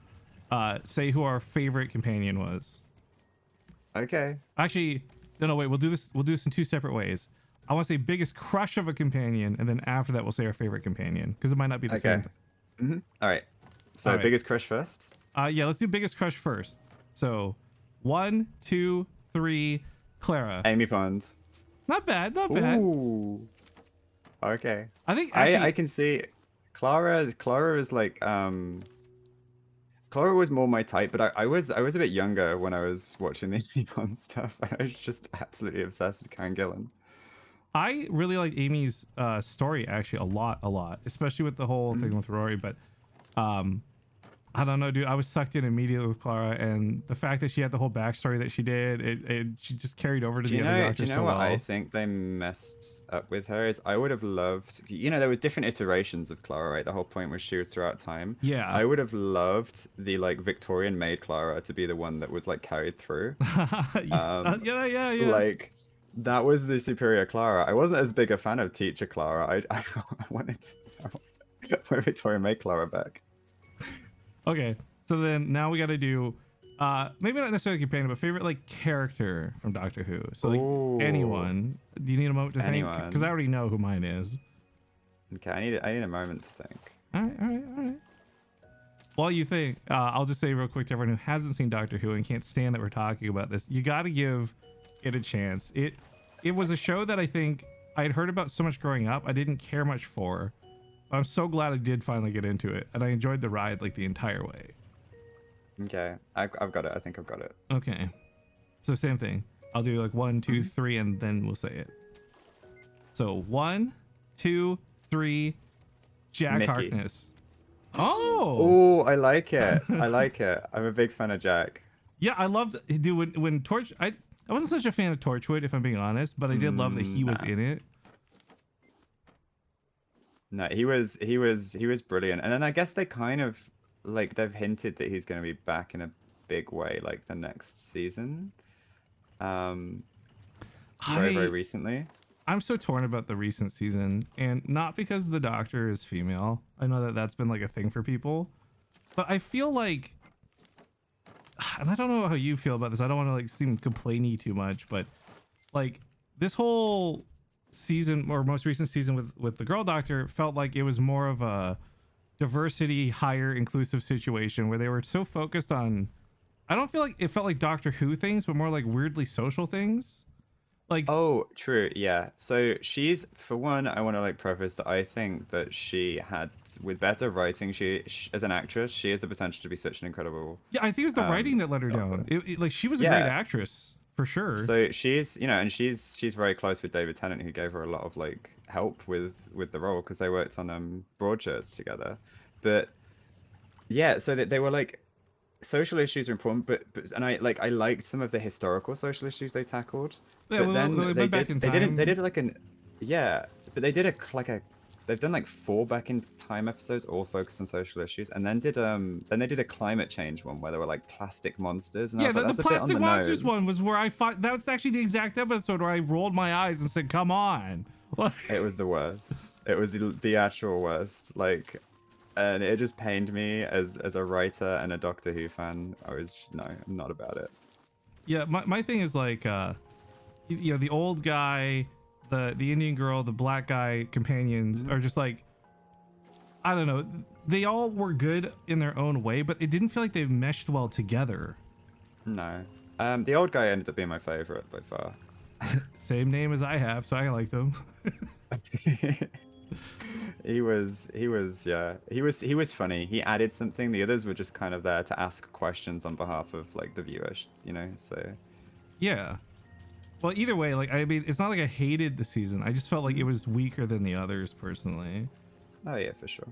Say who our favorite companion was. Okay. Actually, no, wait. We'll do this in two separate ways. I want to say biggest crush of a companion, and then after that we'll say our favorite companion, because it might not be the same. All right. So all right. Biggest crush first. Yeah, let's do biggest crush first. So 1, 2, 3, Clara. Amy Pond. Not bad, not bad. Ooh. Okay. I think actually, I can see Clara is like Clara was more my type, but I was a bit younger when I was watching the Amy Pond stuff. I was just absolutely obsessed with Karen Gillan. I really like Amy's story actually a lot, especially with the whole thing with Rory, but I don't know, dude. I was sucked in immediately with Clara, and the fact that she had the whole backstory that she did, she just carried over to the other Doctors. Do you know what I think they messed up with her is I would have loved, there were different iterations of Clara, right? The whole point was she was throughout time. Yeah. I would have loved the like Victorian maid Clara to be the one that was like carried through. Yeah. Like, that was the superior Clara. I wasn't as big a fan of Teacher Clara. I wanted Victorian maid Clara back. Okay, so then now we got to do maybe not necessarily companion, but favorite like character from Doctor Who. So like anyone. Do you need a moment to think? Because I already know who mine is. Okay, I need a moment to think. All right. While you think, I'll just say real quick to everyone who hasn't seen Doctor Who and can't stand that we're talking about this, you got to give it a chance. It was a show that I think I had heard about so much growing up. I didn't care much for. I'm so glad I did finally get into it, and I enjoyed the ride like the entire way. Okay, I've got it. I think I've got it. Okay, so same thing. I'll do like 1, 2, 3, and then we'll say it. So 1, 2, 3, Jack Mickey. Harkness. Oh, I like it. I like it. I'm a big fan of Jack. Yeah, I loved, dude, when Torch. I wasn't such a fan of Torchwood, if I'm being honest, but I did love that he was in it. No, he was brilliant. And then I guess they kind of like they've hinted that he's going to be back in a big way like the next season. Very recently. I'm so torn about the recent season, and not because the Doctor is female. I know that that's been like a thing for people, but I feel like and I don't know how you feel about this. I don't want to like seem complainy too much, but like this whole season or most recent season with the girl doctor felt like it was more of a diversity, higher inclusive situation where they were so focused on, I don't feel like it felt like Doctor Who things, but more like weirdly social things. Like, Oh, true. Yeah. So she's, for one, I want to like preface that I think that she had, with better writing, she as an actress, she has the potential to be such an incredible yeah, I think it was the writing that let her doctor. down. Like she was a great Yeah. actress for sure. So she's, and she's very close with David Tennant, who gave her a lot of like help with the role because they worked on Broadchurch together. But yeah, so that they were like social issues are important, but and I liked some of the historical social issues they tackled, Yeah, but well, then they went back in they time. did like an yeah, but they did a they've done like 4 back in time episodes all focused on social issues, and then they did a climate change one where there were like plastic monsters, and I Yeah, was like the that's a bit on plastic the monsters one nose. was where I thought that was actually the exact episode where I rolled my eyes and said, "Come on." It was the worst. It was the actual worst. Like, and it just pained me as a writer and a Doctor Who fan. I was no, I'm not about it. Yeah, my thing is like you know, the old guy, the Indian girl, the black guy companions Mhm. are just like, I don't know, they all were good in their own way, but it didn't feel like they meshed well together. No. The old guy ended up being my favorite by far. Same name as I have, so I like them. He was funny. He added something. The others were just kind of there to ask questions on behalf of like the viewers, so. Yeah. Well, either way, like I mean, it's not like I hated the season. I just felt like it Mhm. was weaker than the others personally. Oh yeah, for sure.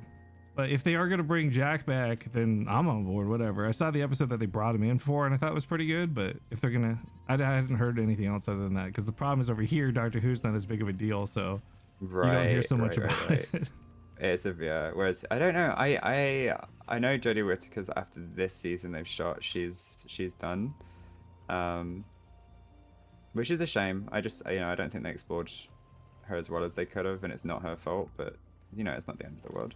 But if they are gonna bring Jack back, then I'm on board. Whatever. I saw the episode that they brought him in for, and I thought it was pretty good. But if they're gonna, I hadn't heard anything else other than that because the problem is over here, Doctor Who's not as big of a deal, so you don't hear Right, so much right, right, about right. it. It's a yeah. Whereas I don't know. I know Jodie Whittaker's after this season they've shot. She's done. Um, which is a shame. I just I don't think they explored her as well as they could have, and it's not her fault. But it's not the end of the world.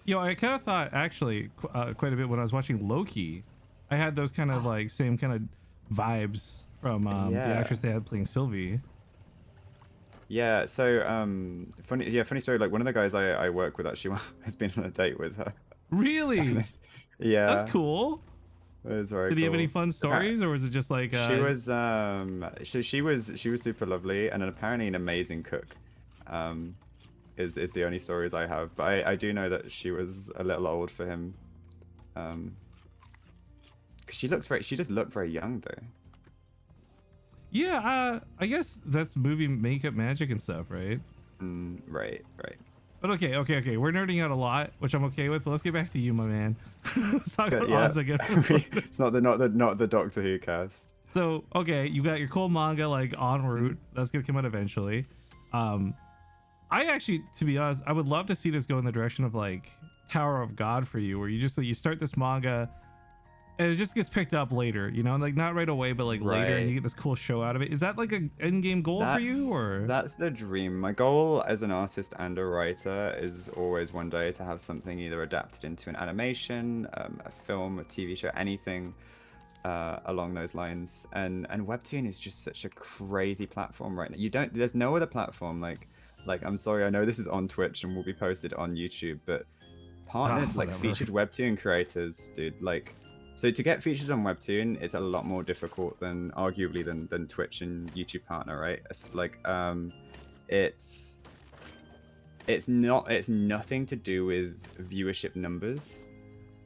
I kind of thought actually quite a bit when I was watching Loki. I had those kind of like same kind of vibes from the Yeah. actress they had playing Sylvie. Yeah, so funny story. Like one of the guys I work with actually has been on a date with her. And Really? That's yeah, cool. it was very Did he have any cool. fun stories, or was it just like She was super lovely and apparently an amazing cook. Um, is the only stories I have, but I do know that she was a little old for him. 'Cause she just looked very young though. yeah, I guess that's movie makeup magic and stuff, right? Right, right. But okay. We're nerding out a lot, which I'm okay with. But let's get back to you, my man. Let's talk Good, about yeah. Ozza again. It's not the Doctor Who cast. So okay, you got your cool manga like en route. That's gonna come out eventually. I actually, to be honest, I would love to see this go in the direction of like Tower of God for you, where you start this manga and it just gets picked up later, like not right away, but like later, and you Right. get this cool show out of it. Is that like a end game goal for you, or? That's the dream. My goal as an artist and a writer is always one day to have something either adapted into an animation, a film, a TV show, anything along those lines. And Webtoon is just such a crazy platform right now. There's no other platform like I'm sorry, I know this is on Twitch and will be posted on YouTube, but partnered like Whatever. featured Webtoon creators, dude, like. So to get featured on Webtoon, it's a lot more difficult than arguably than Twitch and YouTube partner, right? It's like it's it's nothing to do with viewership numbers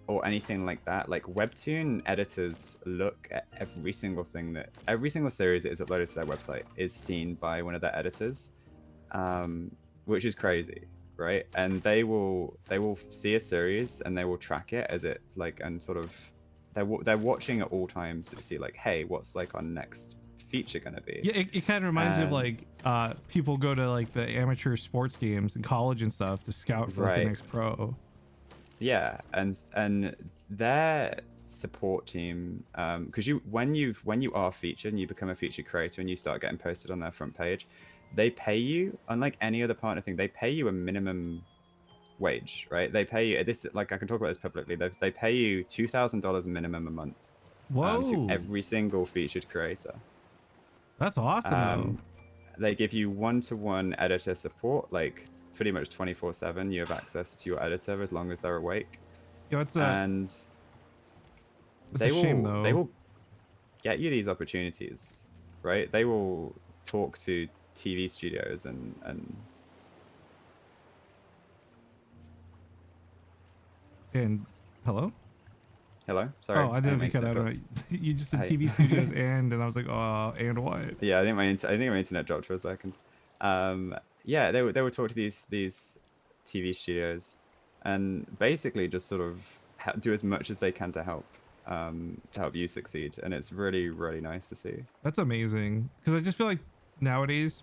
or anything like that. Like Webtoon editors look at every single series that is uploaded to their website is seen by one of their editors, which is crazy, right? And they will see a series and they will track it as it like and sort of they're watching at all times to see like, hey, what's like our next feature gonna be? Yeah, it kind of reminds me of And like people go to like the amateur sports games in college and stuff to scout for like the right, next pro. yeah, and their support team, because when you are featured and you become a featured creator and you start getting posted on their front page, they pay you, unlike any other partner thing, they pay you a minimum wage, right? They pay you this, like I can talk about this publicly. They pay you $2,000 minimum a month to Whoa, every single featured creator. that's awesome though. They give you one-to-one editor support, like pretty much 24/7. You have access to your editor as long as they're awake, Yo, and it's a shame they though. will get you these opportunities, right? They will talk to TV studios and And hello? hello, sorry, Oh, I I didn't didn't know if you mean to cut out. interrupt. You just said Hey. TV studios and I was like, oh, and what? Yeah, I think my internet dropped for a second. Yeah, they would talk to these TV studios, and basically just sort of do as much as they can to help you succeed, and it's really nice to see. That's amazing. Because I just feel like nowadays,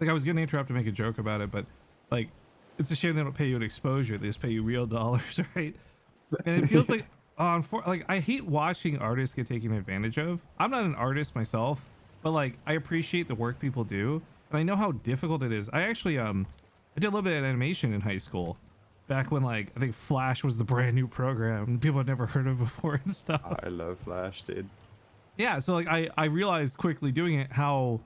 like I was gonna interrupt to make a joke about it, but like it's a shame they don't pay you an exposure. They just pay you real dollars, right? And it feels like like I hate watching artists get taken advantage of. I'm not an artist myself, but like I appreciate the work people do, and I know how difficult it is. I actually I did a little bit of animation in high school, back when like I think Flash was the brand new program people had never heard of before and stuff. I love Flash, dude. Yeah, so like I realized quickly doing it how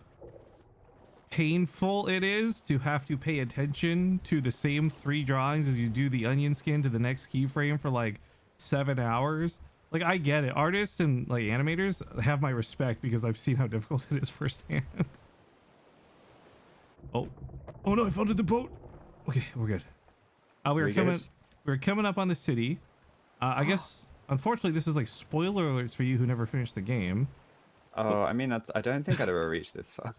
painful it is to have to pay attention to the same 3 drawings as you do the onion skin to the next keyframe for like 7 hours. Like I get it. Artists and like animators have my respect because I've seen how difficult it is firsthand. Oh. Oh no, I found the boat. Okay, we're good. We good? We were coming up on the city. I guess unfortunately this is like spoiler alerts for you who never finished the game. Oh, I mean, I don't think I'd ever reach this far.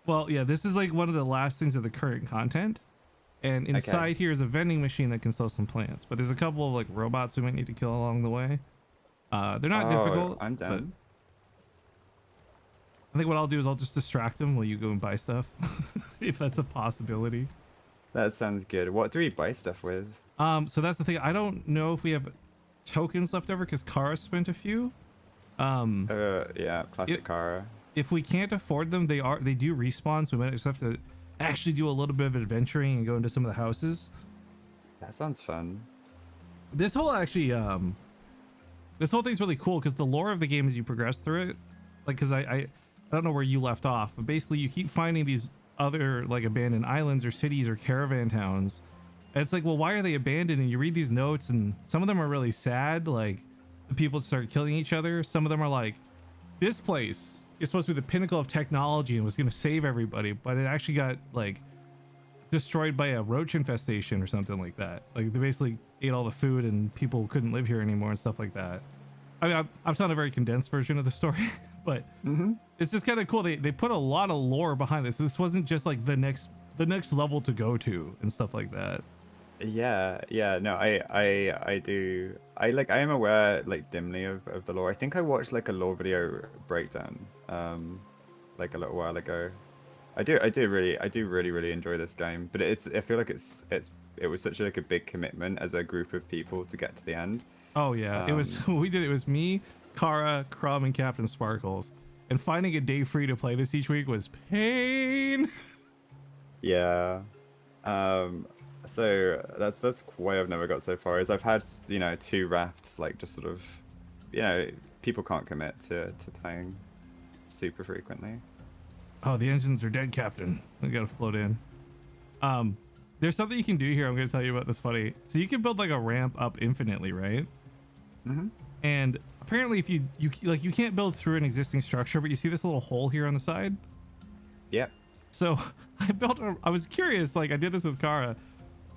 Well, yeah, this is like one of the last things of the current content. And inside here is a vending machine that can sell some plants. But there's a couple of like robots we might need to kill along the way. They're not difficult. I'm done. I think what I'll do is I'll just distract them while you go and buy stuff. If that's a possibility. That sounds good. What do we buy stuff with? So that's the thing. I don't know if we have tokens left over because Kara spent a few. Yeah, classic Kara. If we can't afford them, they do respawn, so we might just have to actually do a little bit of adventuring and go into some of the houses. That sounds fun. This whole actually this whole thing's really cool because the lore of the game as you progress through it, like because I don't know where you left off, but basically you keep finding these other like abandoned islands or cities or caravan towns, and it's like, well, why are they abandoned? And you read these notes and some of them are really sad, like the people start killing each other. Some of them are like, this place is supposed to be the pinnacle of technology and was going to save everybody, but it actually got like destroyed by a roach infestation or something like that. Like they basically ate all the food and people couldn't live here anymore and stuff like that. I mean, I'm telling a very condensed version of the story, but it's just kind of cool. They put a lot of lore behind this. This wasn't just like the next level to go to and stuff like that. Yeah, no, I do. I am aware like dimly of the lore. I think I watched like a lore video breakdown like a little while ago. I do really enjoy this game, but I feel like it was such like a big commitment as a group of people to get to the end. Oh yeah, it was it was me, Kara, Crumb, and Captain Sparkles. And finding a day free to play this each week was pain. Yeah. So that's why I've never got so far. Is I've had 2 rafts like just sort of, people can't commit to playing super frequently. Oh, the engines are dead, Captain. We gotta float in. There's something you can do here. I'm gonna tell you about this funny. So you can build like a ramp up infinitely, right? And apparently, if you can't build through an existing structure, but you see this little hole here on the side. Yep. So I was curious. Like I did this with Kara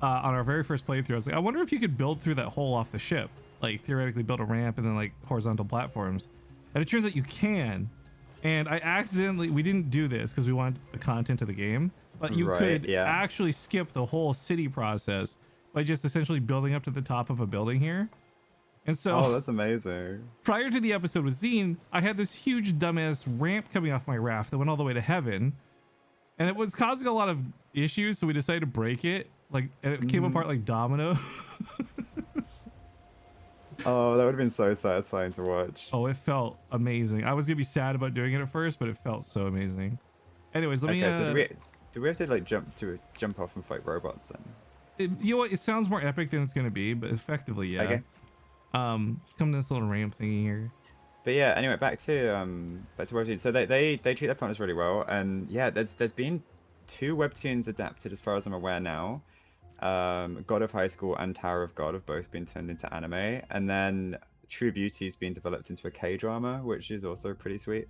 on our very first playthrough. I was like, I wonder if you could build through that hole off the ship, like theoretically build a ramp and then like horizontal platforms. And it turns out you can. And we didn't do this because we wanted the content of the game, but you could actually skip the whole city process by just essentially building up to the top of a building here. And so, that's amazing. Prior to the episode with Zine, I had this huge dumbass ramp coming off my raft that went all the way to heaven, and it was causing a lot of issues. So we decided to break it, and it came apart like domino. Oh, that would have been so satisfying to watch. Oh, it felt amazing. I was gonna be sad about doing it at first, but it felt so amazing. Anyways, let me. Okay, so do we have to like jump off and fight robots then? You know what? It sounds more epic than it's gonna be, but effectively, yeah. Okay. Come to this little ramp thingy here. But yeah, anyway, back to webtoons. So they treat their partners really well, and yeah, there's been two webtoons adapted as far as I'm aware now. God of High School and Tower of God have both been turned into anime, and then True Beauty's been developed into a K-drama, which is also pretty sweet.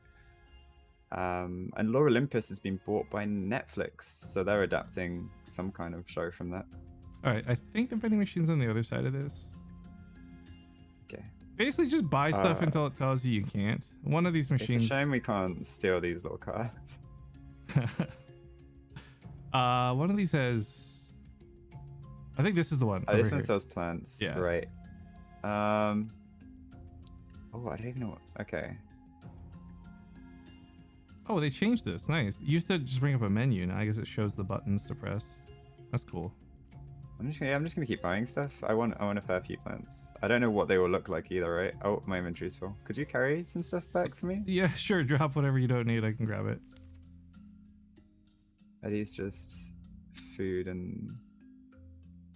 And Lore Olympus has been bought by Netflix, so they're adapting some kind of show from that. All right, I think the vending machine's on the other side of this. Okay. Basically, just buy stuff until it tells you you can't. One of these machines. It's a shame we can't steal these little cards. One of these has. I think this is the one. Oh, this one sells plants. Yeah. Right. Oh, I don't even know. Okay. Oh, they changed this. Nice. It used to just bring up a menu. Now I guess it shows the buttons to press. That's cool. I'm just gonna keep buying stuff. I want a fair few plants. I don't know what they will look like either, right? Oh, my inventory's full. Could you carry some stuff back for me? Yeah, sure. Drop whatever you don't need. I can grab it. Are these just food and?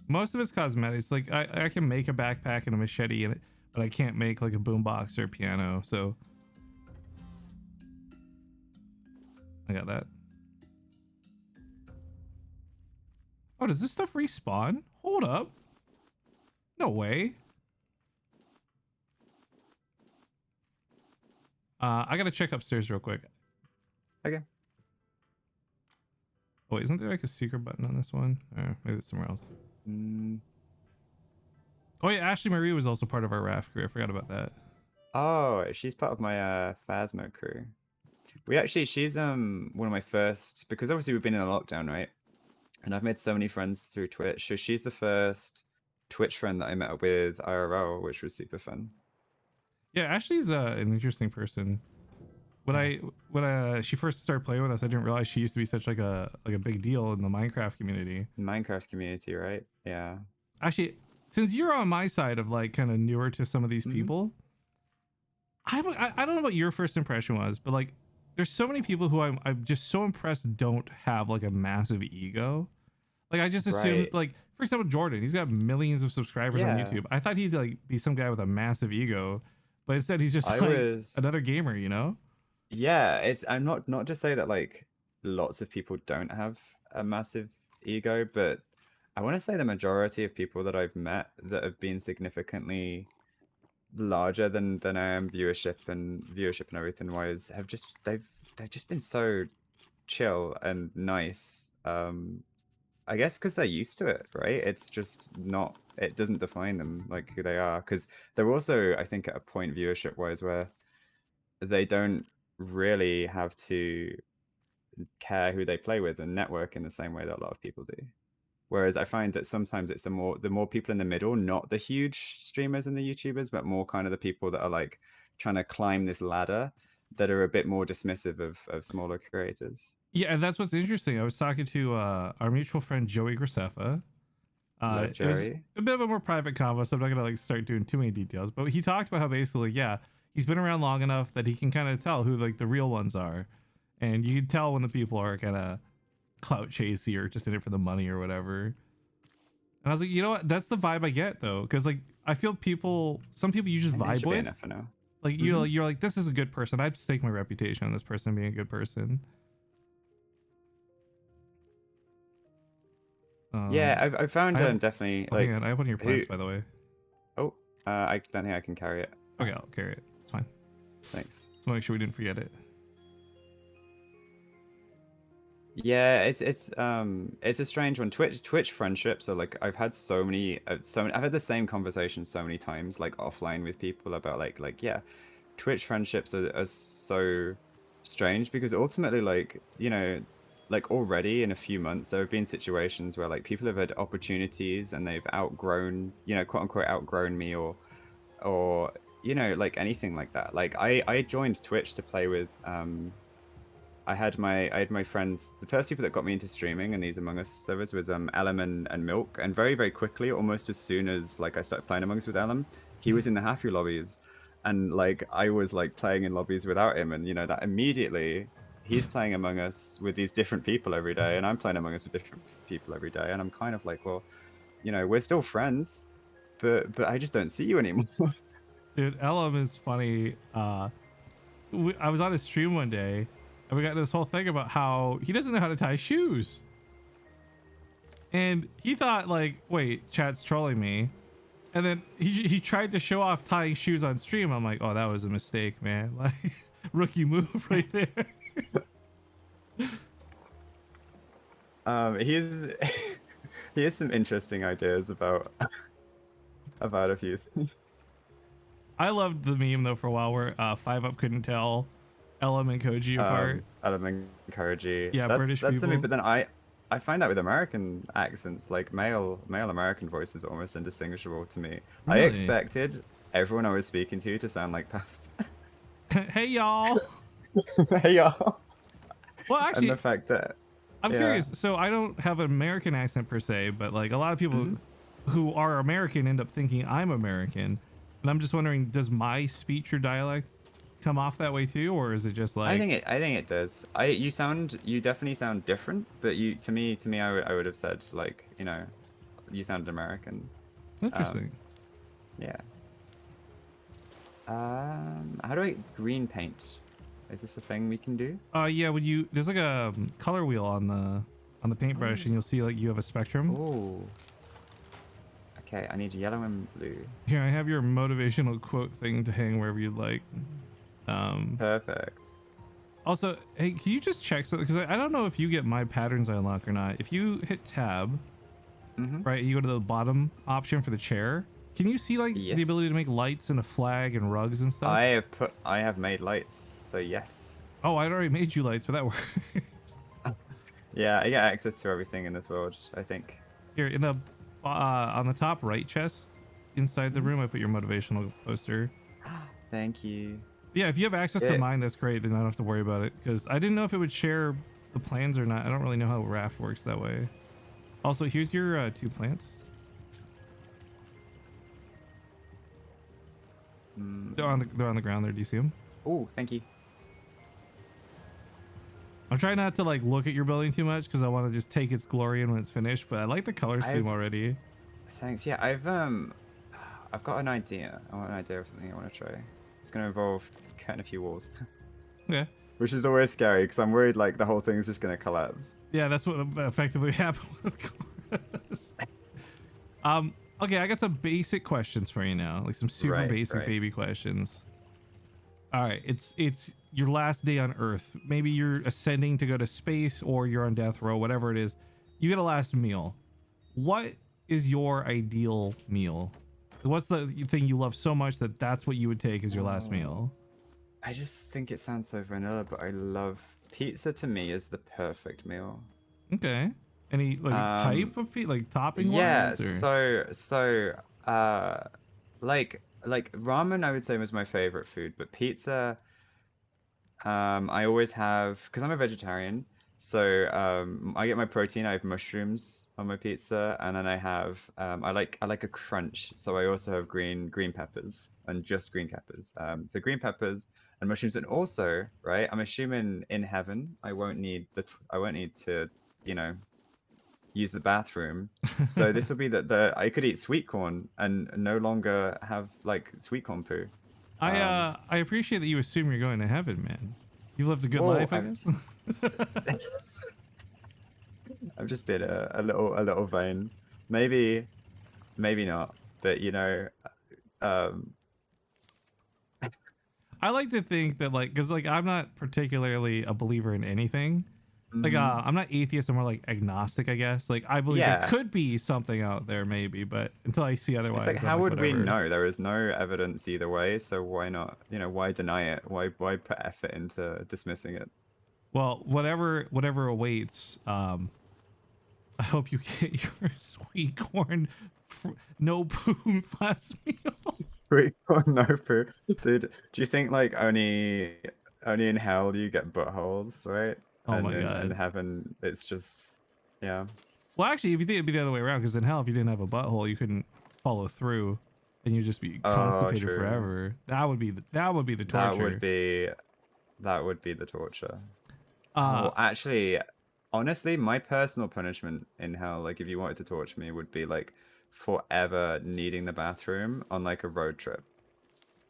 Most of it's cosmetics. Like I can make a backpack and a machete in it, but I can't make like a boombox or a piano. So I got that. Oh, does this stuff respawn? Hold up. No way. I gotta check upstairs real quick. Okay. Oh, isn't there like a secret button on this one? Or maybe it's somewhere else. Oh yeah, Ashley Marie was also part of our raft crew. I forgot about that. Oh, she's part of my Phasma crew. She's one of my first, because obviously we've been in a lockdown, right? And I've made so many friends through Twitch. So she's the first Twitch friend that I met up with IRL, which was super fun. Yeah, Ashley's an interesting person. When she first started playing with us, I didn't realize she used to be such like a big deal in the Minecraft community. Minecraft community, right? Yeah. Actually, since you're on my side of like kind of newer to some of these people, I don't know what your first impression was, but like there's so many people who I'm just so impressed don't have like a massive ego. Like I just assumed like, for example, Jordan, he's got millions of subscribers on YouTube. I thought he'd like be some guy with a massive ego, but instead he's just another gamer, you know? Yeah, I'm not to say that like lots of people don't have a massive ego, but I want to say the majority of people that I've met that have been significantly larger than I am viewership and everything wise have just they've just been so chill and nice. I guess because they're used to it, right? It's just not, it doesn't define them like who they are, because they're also, I think, at a point viewership wise where they don't really have to care who they play with and network in the same way that a lot of people do. Whereas I find that sometimes it's the more people in the middle, not the huge streamers and the YouTubers, but more kind of the people that are like trying to climb this ladder, that are a bit more dismissive of smaller creators. Yeah, and that's what's interesting. I was talking to our mutual friend Joey Graceffa. Hello, It was Jerry. a bit of a more private convo, so I'm not gonna like start doing too many details. But he talked about how basically, yeah, he's been around long enough that he can kind of tell who like the real ones are, and you can tell when the people are kind of clout chasey or just in it for the money or whatever. And I was like, you know what? That's the vibe I get though, because like I feel some people you just vibe with. Like you're like, this is a good person. I'd stake my reputation on this person being a good person. Yeah, I found definitely like. Hang on, I have one of your plants, by the way. Oh, I don't think I can carry it. Okay, I'll carry it. It's fine. Thanks. Let's make sure we didn't forget it. Yeah, it's a strange one. Twitch friendships are like, I've had so many I've had the same conversation so many times, like offline with people about like yeah, Twitch friendships are so strange, because ultimately, like, you know, like already in a few months there have been situations where like people have had opportunities and they've outgrown, you know, quote unquote outgrown me, or you know, like anything like that. Like I joined Twitch to play with I had my friends. The first people that got me into streaming and these Among Us servers was Ellum and Milk, and very quickly, almost as soon as like I started playing Among Us with Ellum, he was in the Happy lobbies, and like I was like playing in lobbies without him, and you know that immediately he's playing Among Us with these different people every day, and I'm playing Among Us with different people every day, and I'm kind of like, well, you know, we're still friends, but I just don't see you anymore. Dude, Ellum is funny. I was on his stream one day, and we got this whole thing about how he doesn't know how to tie shoes. And he thought like, wait, chat's trolling me. And then he tried to show off tying shoes on stream. I'm like, oh, that was a mistake, man. Like, rookie move right there. He's he has some interesting ideas about a few things. I loved the meme though for a while where 5UP couldn't tell Ellum and Koji apart. Element Koji. Yeah, British that's something. people. But then I find that with American accents, like male American voices, are almost indistinguishable to me. I Really? expected everyone I was speaking to sound like past. Hey y'all. Hey y'all. Well, And actually, the fact that I'm yeah. curious. So I don't have an American accent per se, but like a lot of people who are American end up thinking I'm American. And I'm just wondering, does my speech or dialect come off that way too, or is it just like? I think it does. You definitely sound different, but to me I would have said like, you know, you sounded American. Interesting. Yeah. How do I green paint? Is this a thing we can do? Yeah, when you there's like a color wheel on the paintbrush, and you'll see like you have a spectrum. Oh. Okay, I need yellow and blue. Here, I have your motivational quote thing to hang wherever you'd like. Perfect. Also, hey, can you just check something? Because I don't know if you get my patterns I unlock or not. If you hit tab, right, you go to the bottom option for the chair. Can you see like the ability to make lights and a flag and rugs and stuff? I have made lights, so yes. Oh, I'd already made you lights, but that works. Yeah, I get access to everything in this world, I think. Here in the on the top right chest inside the room, I put your motivational poster. Thank you. Yeah, if you have access to mine, that's great. Then I don't have to worry about it because I didn't know if it would share the plans or not. I don't really know how Raft works that way. Also, here's your 2 plants. They're on the ground there. Do you see them? Oh, thank you. I'm trying not to like look at your building too much because I want to just take its glory in when it's finished. But I like the color scheme already. Thanks. Yeah, I've got an idea. I want an idea of something I want to try. It's gonna involve cutting a few walls. Okay. Which is always scary because I'm worried like the whole thing's just gonna collapse. Yeah, that's what effectively happened with Chorus. Okay, I got some basic questions for you now, like some super basic baby questions. All right, it's your last day on Earth. Maybe you're ascending to go to space, or you're on death row, whatever it is. You get a last meal. What is your ideal meal? What's the thing you love so much that that's what you would take as your last meal? I just think it sounds so vanilla, but I love pizza. To me, is the perfect meal. Okay. Any like type of pizza, like topping yeah, wise? Or? Like ramen I would say was my favorite food, but pizza I always have, because I'm a vegetarian, so I get my protein. I have mushrooms on my pizza, and then I have I like a crunch, so I also have green peppers and just green peppers. So green peppers and mushrooms, and also right, I'm assuming in heaven I won't need to, you know, use the bathroom. So this will be the I could eat sweet corn and no longer have like sweet corn poo. I appreciate that you assume you're going to heaven, man. You've lived a good life, I guess. I've just been a little vain. Maybe not. But you know, I like to think that like, because like I'm not particularly a believer in anything. Like I'm not atheist, I'm more like agnostic, I guess. Like I believe there could be something out there maybe, but until I see otherwise. It's like, how like, would we whatever. know? There is no evidence either way, so why not? You know, why deny it? Why put effort into dismissing it? Well, whatever awaits, I hope you get your sweet corn no poo last meal. Sweet corn no poo. Dude, do you think like only in hell do you get buttholes, right? Oh my god. In heaven, it's just, yeah. Well, actually, if you think it'd be the other way around, because in hell, if you didn't have a butthole, you couldn't follow through, and you'd just be constipated forever. That would be the torture. That would be the torture. Well, actually, honestly, my personal punishment in hell, like if you wanted to torture me, would be like forever needing the bathroom on like a road trip.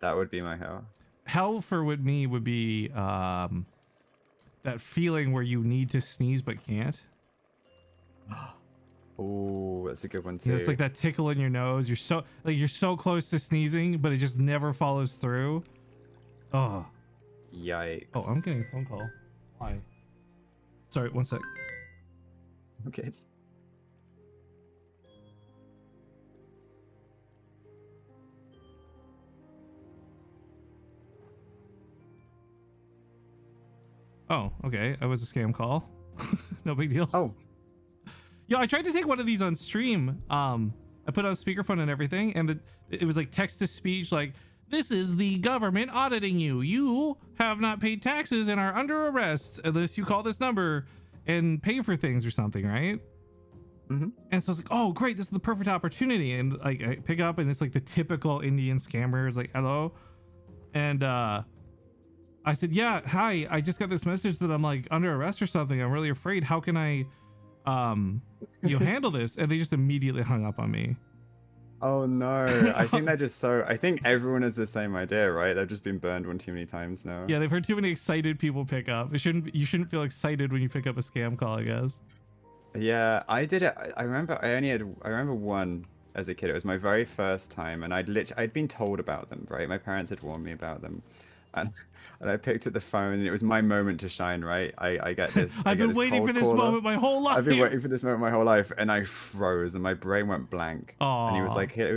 That would be my hell. Hell for me would be that feeling where you need to sneeze but can't. Oh, that's a good one You know, it's too. like that tickle in your nose. You're so close to sneezing, but it just never follows through. Oh, Yikes. oh, I'm getting a phone call. Why? Sorry, one sec. Okay. Oh, okay. It was a scam call. No big deal. Oh, Yeah, I tried to take one of these on stream. I put it on speakerphone and everything, and it was like text to speech, like, "This is the government auditing you. You have not paid taxes and are under arrest unless you call this number and pay for things," or something, right? mm-hmm. And so I was like, "Oh, great! This is the perfect opportunity." And like, I pick up, and it's like the typical Indian scammer. It's like, "Hello," and I said, "Yeah, hi. I just got this message that I'm like under arrest or something. I'm really afraid. How can I handle this?" And they just immediately hung up on me. Oh no. I think they're just so. I think everyone has the same idea, right? They've just been burned one too many times now. Yeah, they've heard too many excited people pick up. You shouldn't feel excited when you pick up a scam call, I guess. Yeah, I did it. I remember I remember one as a kid. It was my very first time, and I'd been told about them, right? My parents had warned me about them, and I picked up the phone, and it was my moment to shine, right? I get this. I I've get been this waiting cold for this caller. moment my whole life. I've been waiting for this moment my whole life, and I froze, and my brain went blank. And Aw. it was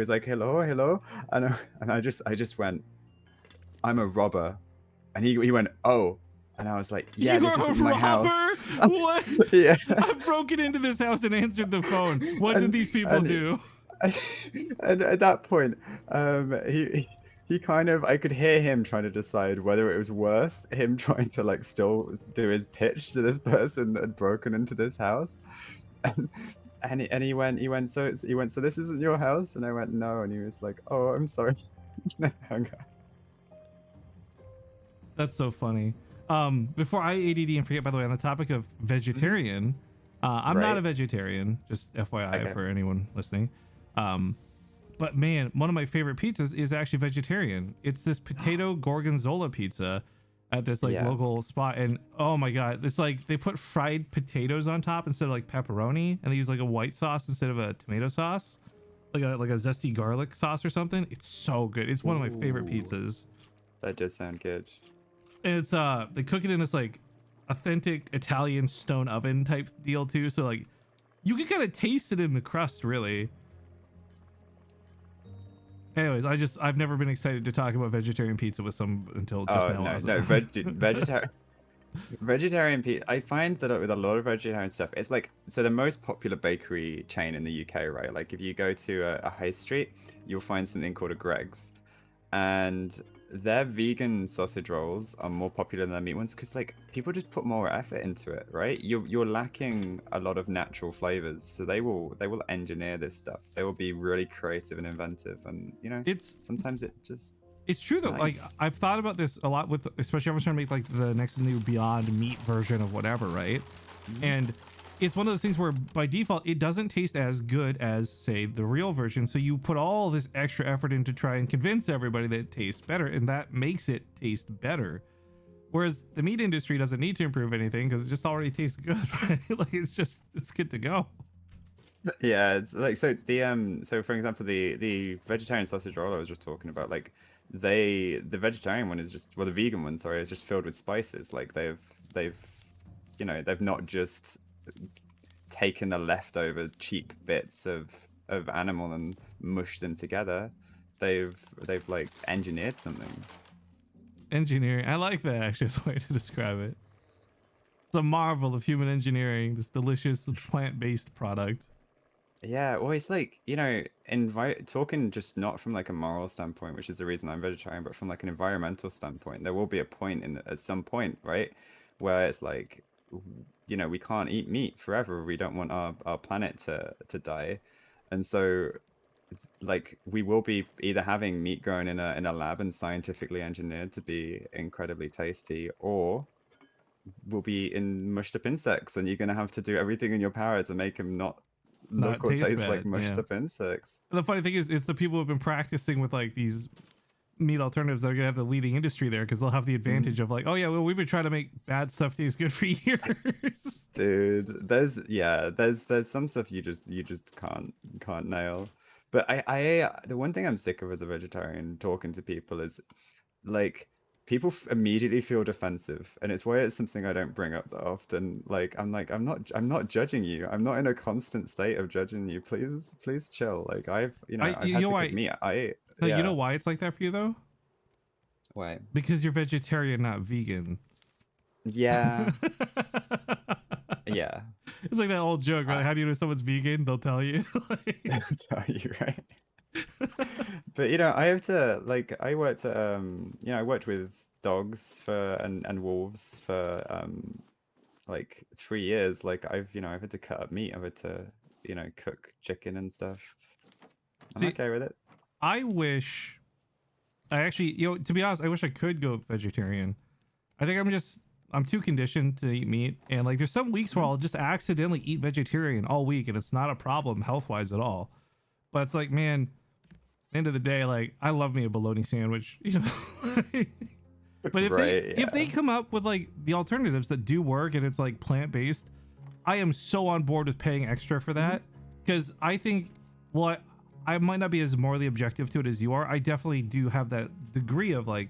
like, hello, hello, and I just went, "I'm a robber," and he went, "Oh," and I was like, "Yeah, You're this a isn't my house." robber? What? Yeah. I've broken into this house and answered the phone. What did And- these people and do? and at that point, he kind of I could hear him trying to decide whether it was worth him trying to like still do his pitch to this person that had broken into this house, and he went, "So this isn't your house?" And I went, "No," and he was like, "Oh, I'm sorry." And I hung up. That's so funny. Before I ADD and forget, by the way, on the topic of vegetarian, I'm not a Right. vegetarian, just FYI Okay. for anyone listening. But man, one of my favorite pizzas is actually vegetarian. It's this potato gorgonzola pizza at this like Yeah. local spot, and oh my god, it's like they put fried potatoes on top instead of like pepperoni, and they use like a white sauce instead of a tomato sauce, like a zesty garlic sauce or something. It's so good. It's one of my favorite Ooh. pizzas. That does sound good. And it's they cook it in this like authentic Italian stone oven type deal too, so like you can kind of taste it in the crust, really. Anyways, I've never been excited to talk about vegetarian pizza with some until just Oh now. no, Also. no, vegetarian pizza. I find that with a lot of vegetarian stuff, it's like so the most popular bakery chain in the UK, right? Like if you go to a high street, you'll find something called a Greggs, and their vegan sausage rolls are more popular than their meat ones because like people just put more effort into it, right? You're lacking a lot of natural flavors, so they will engineer this stuff. They will be really creative and inventive, and you know It's sometimes it just it's true though. Like nice. I've thought about this a lot with, especially if I'm trying to make like the next new Beyond Meat version of whatever, right? Mhm. And it's one of those things where by default it doesn't taste as good as say the real version, so you put all this extra effort in to try and convince everybody that it tastes better, and that makes it taste better. Whereas the meat industry doesn't need to improve anything because it just already tastes good, right? Like it's good to go. Yeah, it's like so for example the vegetarian sausage roll I was just talking about, like the vegetarian one is just well the vegan one, sorry, is just filled with spices. Like they've you know, they've not just taken the leftover cheap bits of animal and mushed them together. They've like engineered something. Engineering, I like that actually as a way to describe it. It's a marvel of human engineering, this delicious plant-based product. Yeah, well, it's like, you know, talking just not from like a moral standpoint, which is the reason I'm vegetarian, but from like an environmental standpoint, there will be a point at some point, right, where it's like, you know, we can't eat meat forever. We don't want our planet to die. And so like we will be either having meat grown in a lab and scientifically engineered to be incredibly tasty, or we'll be in mushed up insects, and you're gonna have to do everything in your power to make them not Not look or taste taste like bad, mushed yeah. up insects. And the funny thing is the people who have been practicing with like these meat alternatives that are gonna have the leading industry there because they'll have the advantage of like, oh yeah, well we've been trying to make bad stuff taste good for years. Dude, there's some stuff you just can't nail. But the one thing I'm sick of as a vegetarian talking to people is like people immediately feel defensive, and it's why it's something I don't bring up that often. Like I'm not judging you. I'm not in a constant state of judging you. Please chill. Like I've You had know to why? cook meat. You know Yeah. why it's like that for you though? Why? Because you're vegetarian, not vegan. Yeah. Yeah. It's like that old joke, right? How do you know someone's vegan? They'll tell you. Tell you, right? But I have to like I worked I worked with dogs for and wolves for like 3 years. Like I've had to cut up meat. I've had to cook chicken and stuff. I'm See, okay with it. I wish I actually, to be honest, I wish I could go vegetarian. I think I'm too conditioned to eat meat. And like, there's some weeks where I'll just accidentally eat vegetarian all week and it's not a problem health wise at all. But it's like, man, end of the day, like, I love me a bologna sandwich, But if they come up with like the alternatives that do work and it's like plant based, I am so on board with paying extra for that because I think, well, I might not be as morally objective to it as you are. I definitely do have that degree of like,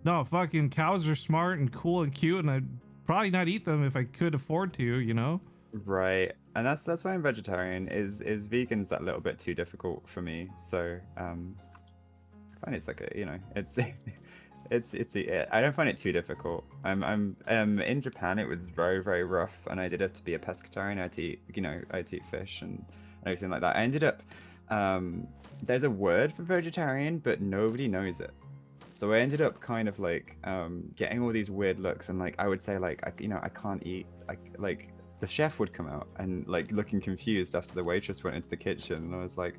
no, fucking cows are smart and cool and cute, and I'd probably not eat them if I could afford to. Right. And that's why I'm vegetarian. Is vegan's that little bit too difficult for me. So I find it's like I don't find it too difficult. I'm in Japan. It was very, very rough, and I did have to be a pescatarian. I had to eat I had to eat fish and everything like that. I ended up there's a word for vegetarian, but nobody knows it. So I ended up kind of like getting all these weird looks, and like I would say like I can't eat like the chef would come out and like looking confused after the waitress went into the kitchen, and I was like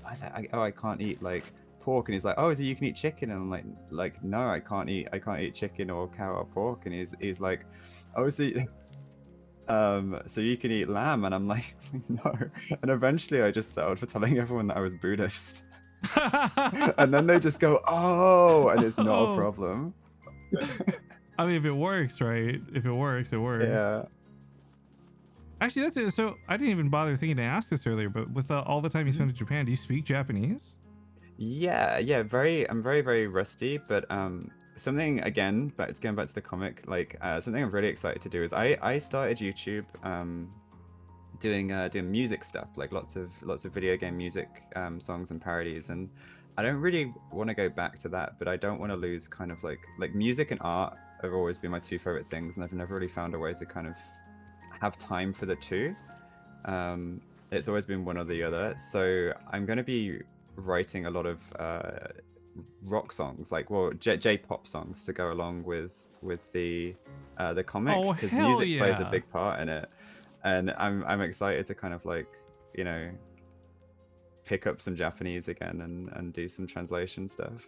I can't eat like pork, and he's like, oh, so you can eat chicken, and I'm like no, I can't eat chicken or cow or pork, and he's like, oh, so so you can eat lamb, and I'm like no, and eventually I just settled for telling everyone that I was Buddhist. And then they just go, oh, and it's not a problem. I mean, if it works, right? If it works, it works. Yeah. Actually, that's it. So I didn't even bother thinking to ask this earlier, but with all the time you spent in Japan, do you speak Japanese? Yeah. I'm very, very rusty, but something again, but it's going back to the comic. Like something I'm really excited to do is I started YouTube doing music stuff, like lots of video game music, songs and parodies, and I don't really want to go back to that, but I don't want to lose kind of like music and art have always been my two favorite things, and I've never really found a way to kind of have time for the two. It's always been one or the other, so I'm going to be writing a lot of rock songs, like J-pop songs to go along with the comic, because music plays a big part in it. And I'm excited to kind of like, pick up some Japanese again and do some translation stuff.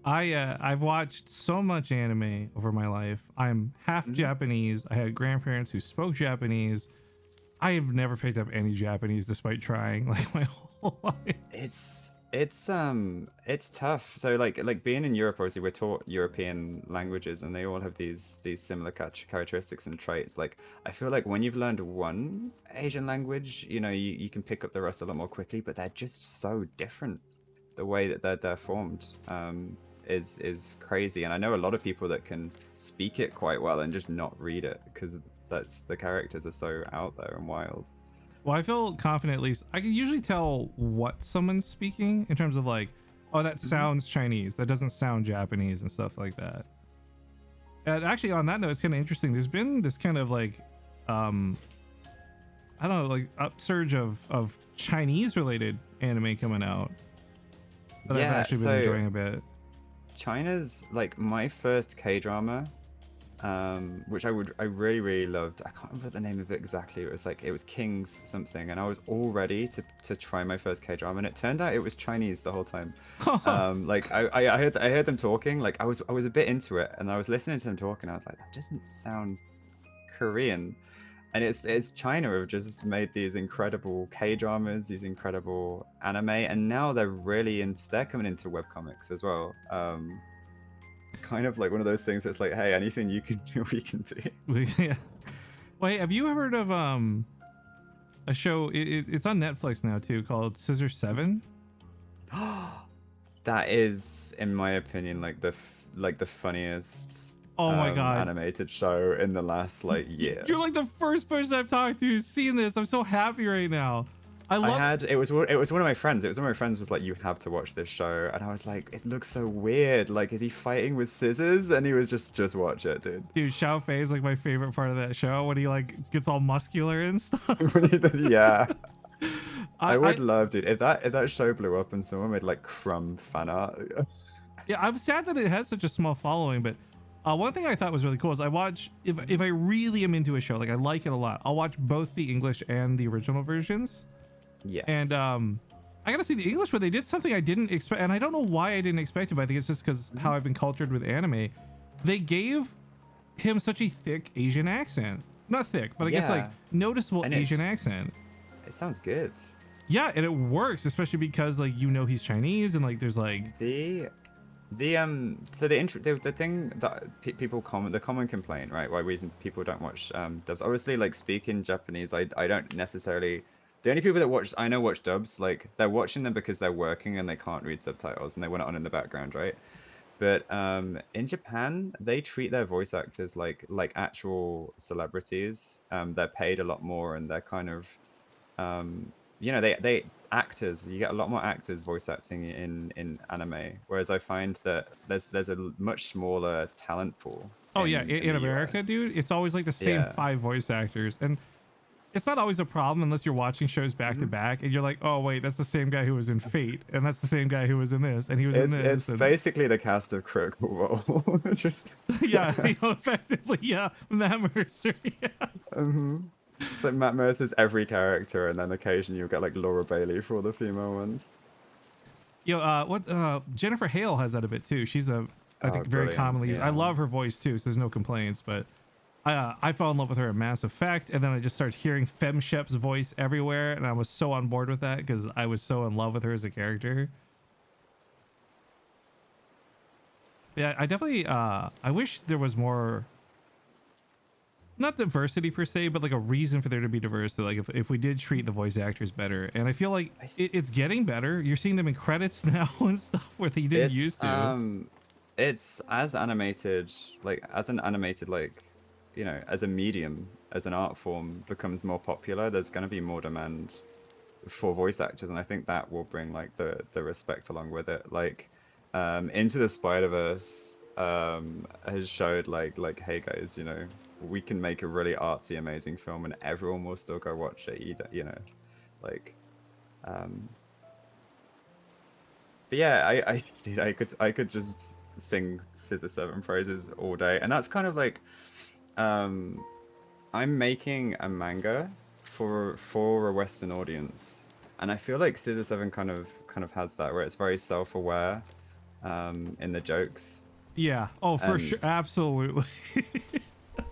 I've watched so much anime over my life. I'm half Japanese. I had grandparents who spoke Japanese. I have never picked up any Japanese despite trying like my whole life. It's tough. So like being in Europe, obviously we're taught European languages, and they all have these similar characteristics and traits. Like I feel like when you've learned one Asian language, you can pick up the rest a lot more quickly, but they're just so different. The way that they're formed is crazy. And I know a lot of people that can speak it quite well and just not read it, because the characters are so out there and wild. Well, I feel confident, at least I can usually tell what someone's speaking in terms of like, oh, that sounds Chinese, that doesn't sound Japanese, and stuff like that. And actually, on that note, it's kind of interesting. There's been this kind of like, I don't know, like upsurge of Chinese related anime coming out that I've actually been enjoying a bit. China's like my first K-drama, which I really, really loved. I can't remember the name of it exactly. It was King's something, and I was all ready to try my first K-drama, and it turned out it was Chinese the whole time. Like I heard them talking, like I was a bit into it, and I was listening to them talk, and I was like, that doesn't sound Korean. and it's China have just made these incredible K-dramas, these incredible anime, and now they're coming into webcomics as well. Kind of like one of those things where it's like, hey, anything you can do, we can do. Yeah. Wait, have you ever heard of a show? It's on Netflix now too, called Scissor 7. That is, in my opinion, like the funniest Oh my god, animated show in the last like year. you're like the first person I've talked to who's seen this. I'm so happy right now. It was one of my friends. It was one of my friends was like, you have to watch this show, and I was like, it looks so weird. Like, is he fighting with scissors? And he was just watch it, dude. Dude, Xiao Fei is like my favorite part of that show when he like gets all muscular and stuff. Yeah. I would love, dude, if that show blew up and someone made like Crumb fan art. Yeah, I'm sad that it has such a small following, but one thing I thought was really cool is I watch, if I really am into a show, like I like it a lot, I'll watch both the English and the original versions. Yes. And I gotta see the English, but they did something I didn't expect, and I don't know why I didn't expect it, but I think it's just because how I've been cultured with anime. They gave him such a thick Asian accent. Not thick, but I guess like noticeable Asian accent. It sounds good. Yeah, and it works, especially because like he's Chinese and like there's like the thing that the common complaint, right, why reason people don't watch dubs, obviously, like speaking Japanese, I don't necessarily, the only people that I know watch dubs, like they're watching them because they're working and they can't read subtitles and they want it on in the background, right? But in Japan, they treat their voice actors like actual celebrities. They're paid a lot more, and they're kind of they actors, you get a lot more actors voice acting in anime, whereas I find that there's a much smaller talent pool. Oh yeah, in America, dude, it's always like the same 5 voice actors, and it's not always a problem unless you're watching shows back to back and you're like, oh wait, that's the same guy who was in Fate, and that's the same guy who was in this, and he was in this. It's basically the cast of Critical Role. Just yeah, effectively, yeah, Matt Mercer. Yeah. It's like Matt Mercer's every character, and then occasionally you'll get like Laura Bailey for all the female ones. Jennifer Hale has that a bit too. She's I think very commonly used. I love her voice too, so there's no complaints. But I fell in love with her at Mass Effect, and then I just started hearing Femshep's voice everywhere, and I was so on board with that because I was so in love with her as a character. Yeah, I definitely I wish there was more, not diversity per se, but like a reason for there to be diversity. Like if we did treat the voice actors better, and I feel like it's getting better. You're seeing them in credits now and stuff where they didn't used to. It's as animated, like as an animated, like, as a medium, as an art form becomes more popular, there's going to be more demand for voice actors, and I think that will bring like the respect along with it. Like Into the Spider-Verse has showed like hey guys, we can make a really artsy, amazing film, and everyone will still go watch it. Like, but yeah, I could just sing Scissor 7 praises all day, and that's kind of like, I'm making a manga for a Western audience, and I feel like Scissor 7 kind of has that, where it's very self-aware, in the jokes. Yeah. Oh, for sure, absolutely.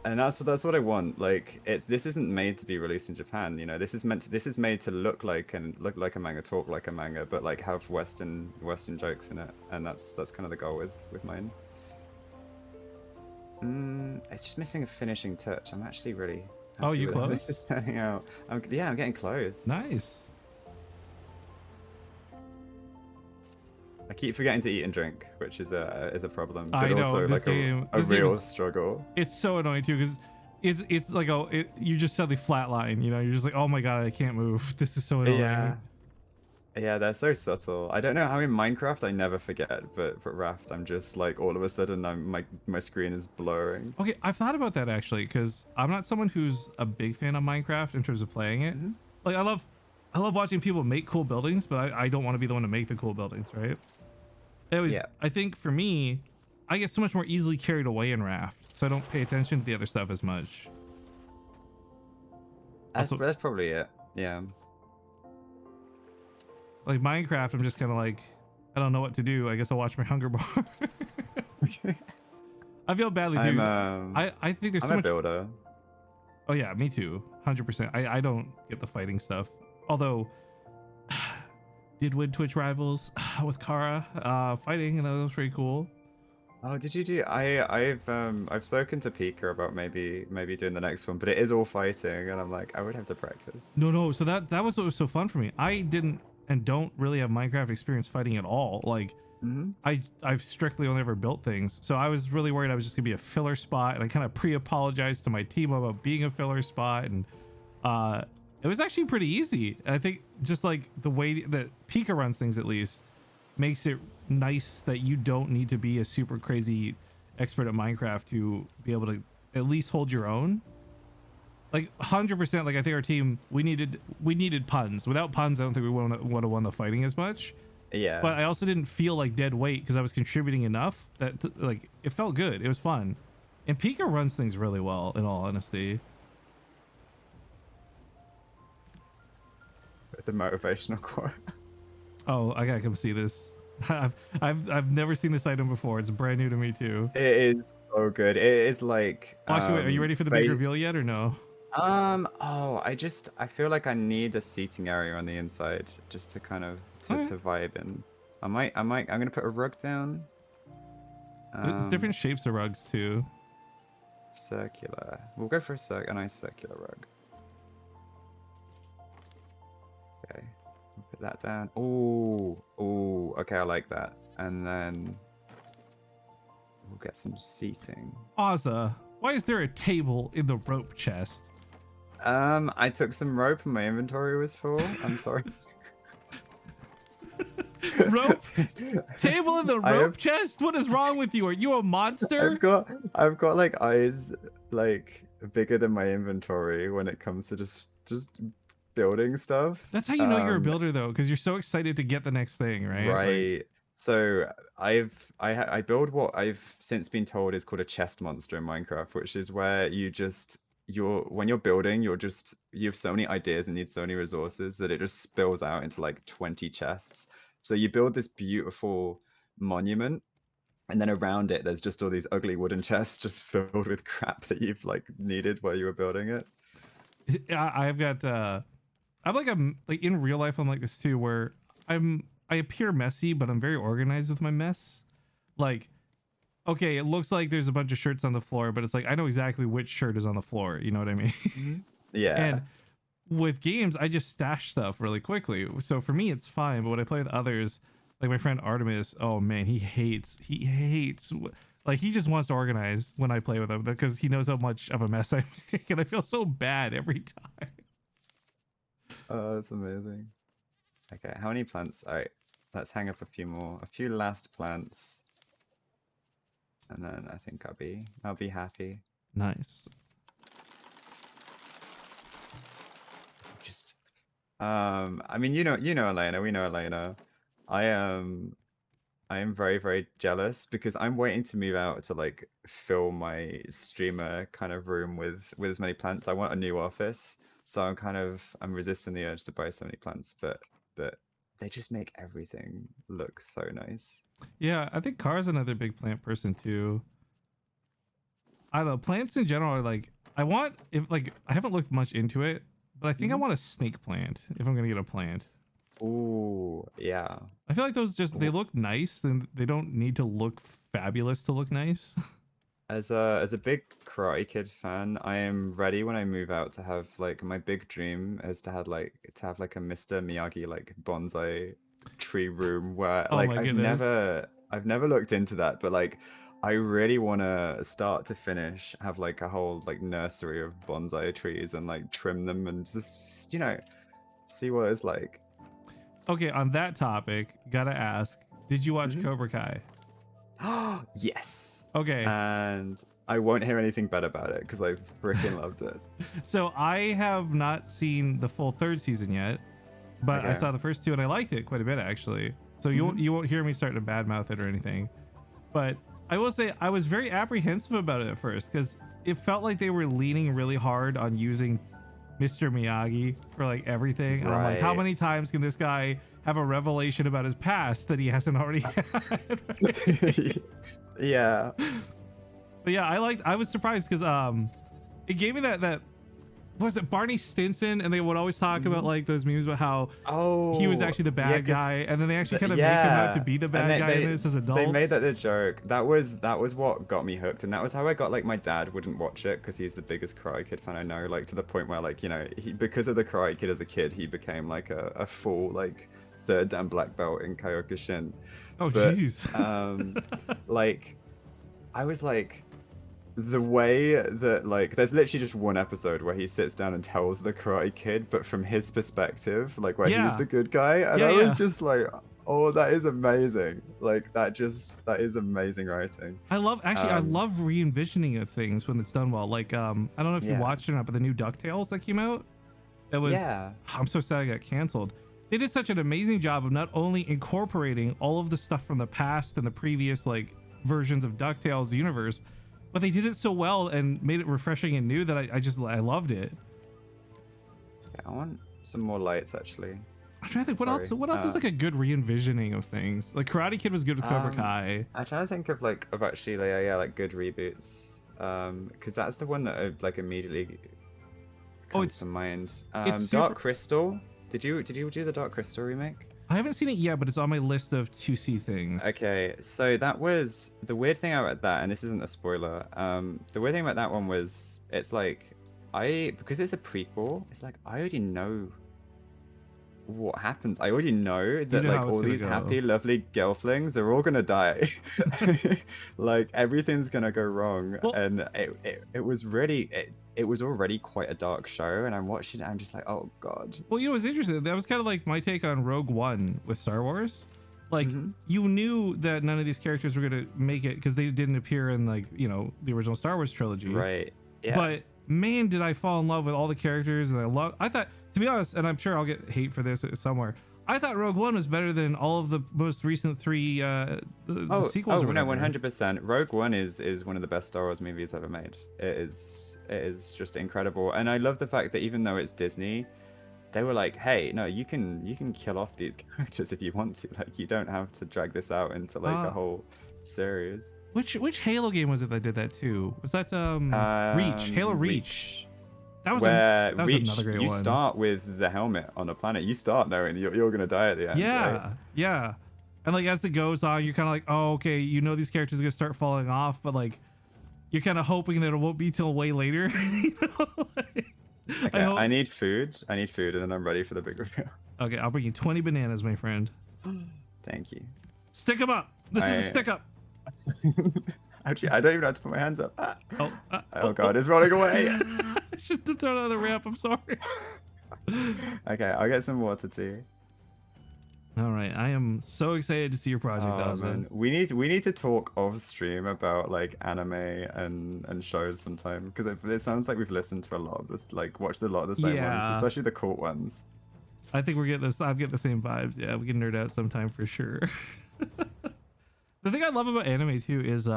And that's what I want. Like, this isn't made to be released in Japan. This is made to look like a manga, talk like a manga, but like have Western jokes in it. And that's kind of the goal with mine. It's just missing a finishing touch. I'm actually really happy. Oh, you close? This is turning out. I'm getting close. Nice. I keep forgetting to eat and drink, which is a problem. But I know, also this like game, a real struggle. It's so annoying too, because it's like you just suddenly flatline. You're just like, oh my god, I can't move. This is so annoying. Yeah, they're so subtle. I don't know how in Minecraft I never forget, but Raft, I'm just like all of a sudden my screen is blurring. Okay, I've thought about that actually, because I'm not someone who's a big fan of Minecraft in terms of playing it. Like I love watching people make cool buildings, but I don't want to be the one to make the cool buildings, right? I think for me, I get so much more easily carried away in Raft, so I don't pay attention to the other stuff as much. That's probably it. Yeah. Like Minecraft, I'm just kind of like, I don't know what to do. I guess I'll watch my hunger bar. I feel badly too. I think there's so much. I'm a builder. Oh yeah, me too. 100%. I don't get the fighting stuff. Although did win Twitch Rivals with Kara fighting, and that was pretty cool. Oh, did you do? I've spoken to Pika about maybe doing the next one, but it is all fighting, and I'm like, I would have to practice. No. So that was what was so fun for me. I didn't and don't really have Minecraft experience fighting at all. Like I've strictly only ever built things, so I was really worried I was just gonna be a filler spot, and I kind of pre-apologized to my team about being a filler spot, and it was actually pretty easy. I think just like the way that Pika runs things, at least, makes it nice that you don't need to be a super crazy expert at Minecraft to be able to at least hold your own. Like 100%. Like I think our team, we needed puns. Without puns, I don't think we would have won the fighting as much. Yeah. But I also didn't feel like dead weight because I was contributing enough that like it felt good. It was fun. And Pika runs things really well, in all honesty. The motivational quote. Oh, I gotta come see this. I've never seen this item before. It's brand new to me too. It is so good. It is like. Oh, actually, wait, are you ready for the big reveal yet or no? Oh, I feel like I need a seating area on the inside just to kind of to vibe in. I'm gonna put a rug down. There's different shapes of rugs too. Circular. We'll go for a nice circular rug. Okay. Put that down. Oh, okay, I like that. And then we'll get some seating. Ozza, why is there a table in the rope chest? I took some rope and my inventory was full. I'm sorry. Rope? Table in the rope chest? What is wrong with you? Are you a monster? I've got like eyes like bigger than my inventory when it comes to just building stuff. That's how you know you're a builder, though, because you're so excited to get the next thing, right? Right. So I build what I've since been told is called a chest monster in Minecraft, which is where when you're building, you have so many ideas and need so many resources that it just spills out into like 20 chests. So you build this beautiful monument, and then around it there's just all these ugly wooden chests just filled with crap that you've like needed while you were building it. I've got I'm like in real life I'm like this too, where I appear messy, but I'm very organized with my mess. Like, okay, it looks like there's a bunch of shirts on the floor, but it's like I know exactly which shirt is on the floor. You know what I mean? Yeah. And with games, I just stash stuff really quickly. So for me, it's fine. But when I play with others, like my friend Artemis, oh man, he hates. Like he just wants to organize when I play with him because he knows how much of a mess I make, and I feel so bad every time. Oh, that's amazing. Okay, how many plants? All right, let's hang up a few last plants, and then I think I'll be happy. Nice. Just, I mean, you know, Elena. We know Elena. I am very, very jealous because I'm waiting to move out to like fill my streamer kind of room with as many plants. I want a new office, so I'm resisting the urge to buy so many plants, but they just make everything look so nice. Yeah, I think Car's another big plant person too. I don't know, plants in general are like I haven't looked much into it, but I think I want a snake plant if I'm gonna get a plant. Ooh, yeah. I feel like those they look nice and they don't need to look fabulous to look nice. As a big Karate Kid fan, I am ready when I move out to have like my big dream is to have like a Mr. Miyagi like bonsai tree room where Oh like my goodness. I've never looked into that, but like I really want to start to finish have like a whole like nursery of bonsai trees and like trim them and just see what it's like. Okay, on that topic, gotta ask, did you watch Cobra Kai? Yes. Okay. And I won't hear anything bad about it because I freaking loved it. So I have not seen the full third season yet, but I saw the first two and I liked it quite a bit actually. So you won't hear me starting to badmouth it or anything. But I will say I was very apprehensive about it at first because it felt like they were leaning really hard on using Mr. Miyagi for like everything. And I'm like, how many times can this guy have a revelation about his past that he hasn't already had? Right? Yeah. But yeah, I was surprised because it gave me that was it Barney Stinson, and they would always talk about like those memes about how he was Oh, actually the yeah, bad guy, and then they actually kind of make him out to yeah, be the and bad guy in this as they made adults. that the joke. That was what got me hooked, and that was how I got like my dad wouldn't watch it because he's the biggest Karate Kid fan I know. Like to the point where like he because of the Karate Kid as a kid, he became like a full like third dan black belt in Kyokushin. Oh But jeez. like I was like the way that like there's literally just one episode where he sits down and tells the Karate Kid, but from his perspective, like where he's Yeah, the good guy, and yeah, I was yeah. just like, oh, that is amazing. Like that is amazing writing. I Um, love re-envisioning of things when it's done well. Like I don't know if you yeah, watched it or not, but the new DuckTales that came out, it was yeah, I'm so sad it got canceled. They did such an amazing job of not only incorporating all of the stuff from the past and the previous like versions of DuckTales universe, but they did it so well and made it refreshing and new that I loved it. yeah. I want some more lights actually. I'm trying to think what else Sorry. is like a good re-envisioning of things. Like Karate Kid was good with Cobra Kai. I'm trying to think of actually like, yeah, like good reboots. Because that's the one that like immediately Oh, comes to mind. it's super. Dark Crystal. Did you do the Dark Crystal remake? I haven't seen it yet, but it's on my list of to see things. Okay, so that was the weird thing about that, and this isn't a spoiler. The weird thing about that one was it's like because it's a prequel, it's like I already know what happens. I already know that know like how it's all gonna these go. happy, lovely girlflings are all gonna die. Like everything's gonna go wrong, Well, and it was really it was already quite a dark show, and I'm watching it, I'm just like, oh god. Well, you know what's interesting? That was kind of like my take on Rogue One with Star Wars. Like, Mhm. you knew that none of these characters were going to make it because they didn't appear in, like, you know, the original Star Wars trilogy. Right. Yeah. But man, did I fall in love with all the characters. And I thought, to be honest, and I'm sure I'll get hate for this somewhere, I thought Rogue One was better than all of the most recent three the sequels. Oh or no, whatever. 100%. Rogue One is one of the best Star Wars movies ever made. It is just incredible, and I love the fact that even though it's Disney, they were like, hey, no, you can kill off these characters if you want to. Like, you don't have to drag this out into like a whole series. Which Halo game was it that did that too? Was that Reach? Halo Reach. That was Reach, another great you one. start with the helmet on a planet. You start knowing you're gonna die at the end. Yeah, right? yeah. And like as it goes on, you're kind of like, oh, okay, you know these characters are gonna start falling off, but like you're kind of hoping that it won't be till way later. You know? Like, Okay, I need food. I need food, and then I'm ready for the big reveal. Okay, I'll bring you 20 bananas, my friend. Thank you. Stick them up. This is a stick up. Actually, I don't even have to put my hands up. Ah. Oh, Oh god, it's rolling away. I should have thrown out of the ramp. I'm sorry. Okay, I'll get some water too. All right, I am so excited to see your project, Oh, Ozza. man. We need to talk off stream about like anime and shows sometime, because it sounds like we've listened to a lot of this, like watched a lot of the same ones, Yeah. especially the cult ones. I think we're getting this. I'm getting the same vibes. Yeah, we can nerd out sometime for sure. The thing I love about anime too is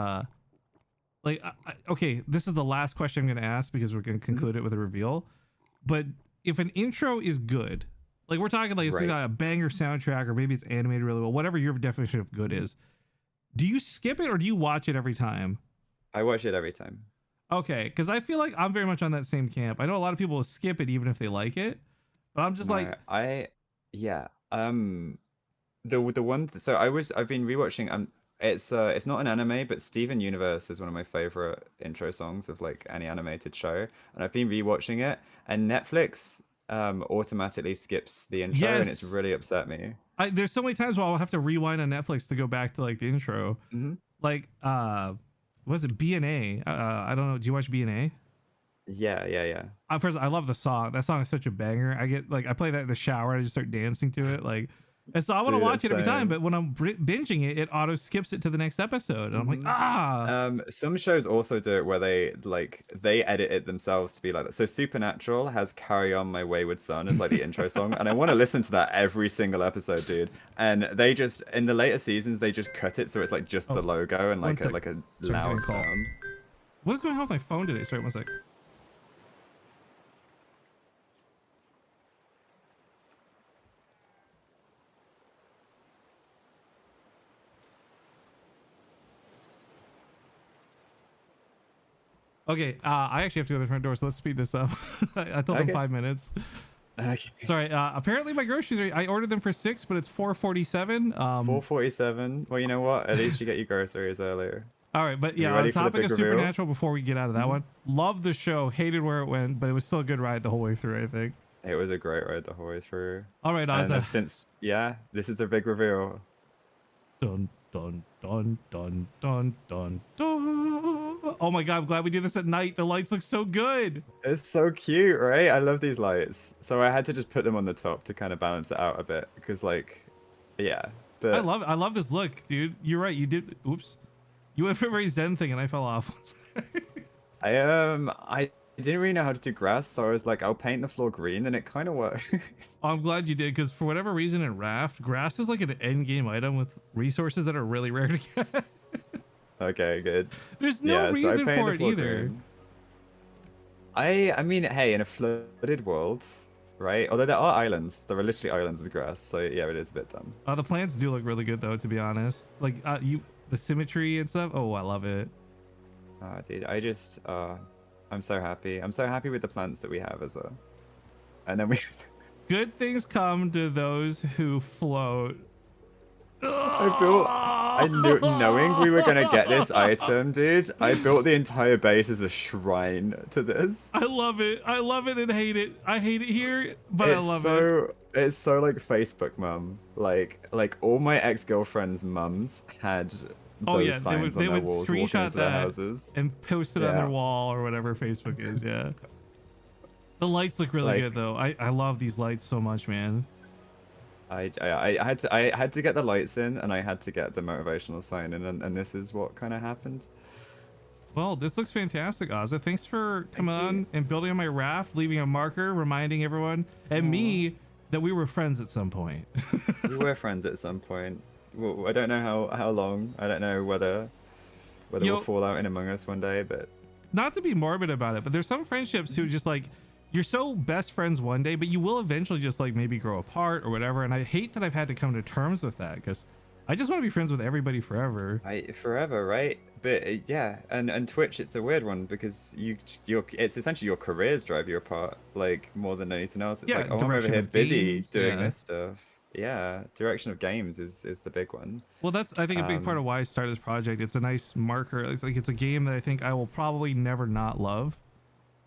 like okay, this is the last question I'm going to ask because we're going to conclude it with a reveal. But if an intro is good, like we're talking like it's got a banger soundtrack, or maybe it's animated really well, whatever your definition of good is, do you skip it or do you watch it every time? I watch it every time. Okay, because I feel like I'm very much on that same camp. I know a lot of people will skip it even if they like it, but I'm just like, yeah. The one, so I've been rewatching. It's not an anime, but Steven Universe is one of my favorite intro songs of like any animated show, and I've been rewatching it, and Netflix automatically skips the intro, and it's really upset me. There's so many times where I'll have to rewind on Netflix to go back to like the intro. Like was it B&A? I don't know. Do you watch B&A? Yeah. First, I love the song. That song is such a banger. I play that in the shower and I just start dancing to it. Like, and so I want to watch it every time, but when I'm binging it, it auto skips it to the next episode. And I'm like, some shows also do it where they edit it themselves to be like that. So Supernatural has "Carry On My Wayward Son" as like the intro song, and I want to listen to that every single episode, dude. And they just in the later seasons they just cut it so it's like just the logo and like a loud sound. What is going on with my phone today? Sorry, one sec. Okay, I actually have to go to the front door, so let's speed this up. I told them Okay. 5 minutes. Okay. Sorry. Apparently my groceries I ordered them for 6, but it's 4:47. 4:47. Well, you know what? At least you get your groceries earlier. All right, but Are you yeah, on the ready for the topic big of reveal? Supernatural, before we get out of that one, love the show. Hated where it went, but it was still a good ride the whole way through, I think. It was a great ride the whole way through. All right, And Ozza. I've since, yeah, this is the big reveal. Dun dun dun dun dun dun dun. Oh my god, I'm glad we did this at night. The lights look so good. It's so cute, right? I love these lights. So I had to just put them on the top to kind of balance it out a bit because, like, yeah. But I love this look, dude. You're right. You did. Oops. You went for a very zen thing, and I fell off. I didn't really know how to do grass, so I was like, I'll paint the floor green, and it kind of worked. Oh, I'm glad you did, because for whatever reason in Raft, grass is like an end game item with resources that are really rare to get. Okay, good. There's no Yeah, so I reason painted for the it floor either. green. I mean, hey, in a flooded world, right? Although there are islands, there are literally islands with grass, so yeah, it is a bit dumb. The plants do look really good though, to be honest. Like the symmetry and stuff. Oh, I love it. Oh, dude, I'm so happy. I'm so happy with the plants that we have as well. And then we, Good things come to those who float. knowing we were gonna get this item, dude, I built the entire base as a shrine to this. I love it. I love it and hate it. I hate it here, but I love it. It's so like Facebook mum. Like all my ex-girlfriends' mums had Oh those yeah, they signs would on they their would walls walking screenshot into their that houses. and post it on Yeah. their wall or whatever Facebook is. Yeah. The lights look really Like- good though. I love these lights so much, man. I had to get the lights in and I had to get the motivational sign in, and this is what kind of happened. Well, this looks fantastic, Ozza. Thanks for coming you. on and building on my raft, leaving a marker, reminding everyone and me that we were friends at some point. We were friends at some point. Well, I don't know how long. I don't know whether Yo- we'll fall out in Among Us one day, but Not to be morbid about it, but there's some friendships who just like you're so best friends one day, but you will eventually just like maybe grow apart or whatever. And I hate that I've had to come to terms with that because I just want to be friends with everybody forever. forever, right? But yeah, and Twitch, it's a weird one because it's essentially your careers drive you apart, like more than anything else. It's Yeah, like, oh, I'm over direction here of busy games, doing yeah. this stuff. Yeah, direction of games is the big one. Well, that's I think a big part of Um, why I started this project. It's a nice marker. It's like it's a game that I think I will probably never not love,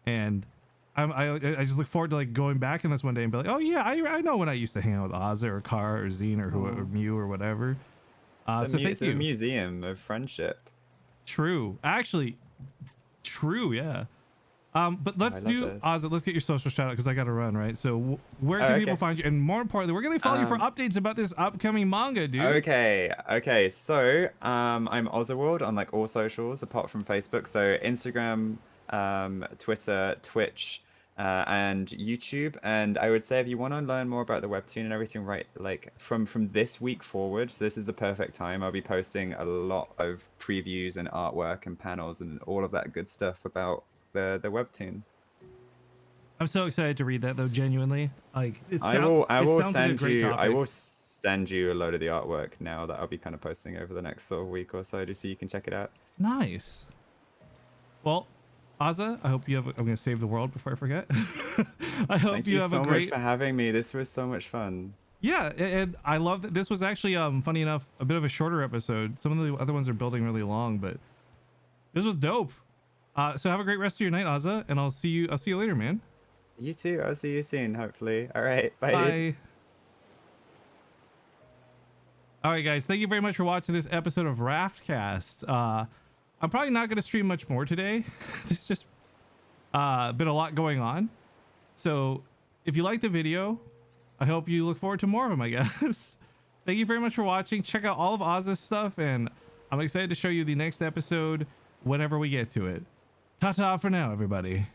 and I just look forward to like going back in this one day and be like, oh yeah, I know when I used to hang out with Ozza or Car or Zine or whoever, Mew or whatever. So thank It's a you. museum of friendship. True, actually, true, yeah. But let's love do this. Ozza. Let's get your social shout out because I got to run, right? So where can Oh, people okay. find you? And more importantly, where can they follow you for updates about this upcoming manga, dude? Okay. So, I'm Ozzaworld on like all socials apart from Facebook. So Instagram, Twitter, Twitch, and YouTube. And I would say if you want to learn more about the webtoon and everything, right, like from this week forward, so this is the perfect time. I'll be posting a lot of previews and artwork and panels and all of that good stuff about the webtoon. I'm so excited to read that though. Genuinely, like I will sounds like a send great you I topic. will send you a load of the artwork now that I'll be kind of posting over the next sort of week or so, just so you can check it out. Nice. Well, Ozza, I hope you have. I'm going to save the world before I forget. I hope Thank you you have so a great. much for having me. This was so much fun. Yeah, and I love that this was actually funny enough a bit of a shorter episode. Some of the other ones are building really long, but this was dope. So have a great rest of your night, Ozza, and I'll see you later, man. You too. I'll see you soon, hopefully. All right. Bye. Bye. All right, guys. Thank you very much for watching this episode of RAFTcast. I'm probably not going to stream much more today. There's just been a lot going on. So if you liked the video, I hope you look forward to more of them, I guess. Thank you very much for watching. Check out all of Ozza's stuff, and I'm excited to show you the next episode whenever we get to it. Ta-ta for now, everybody.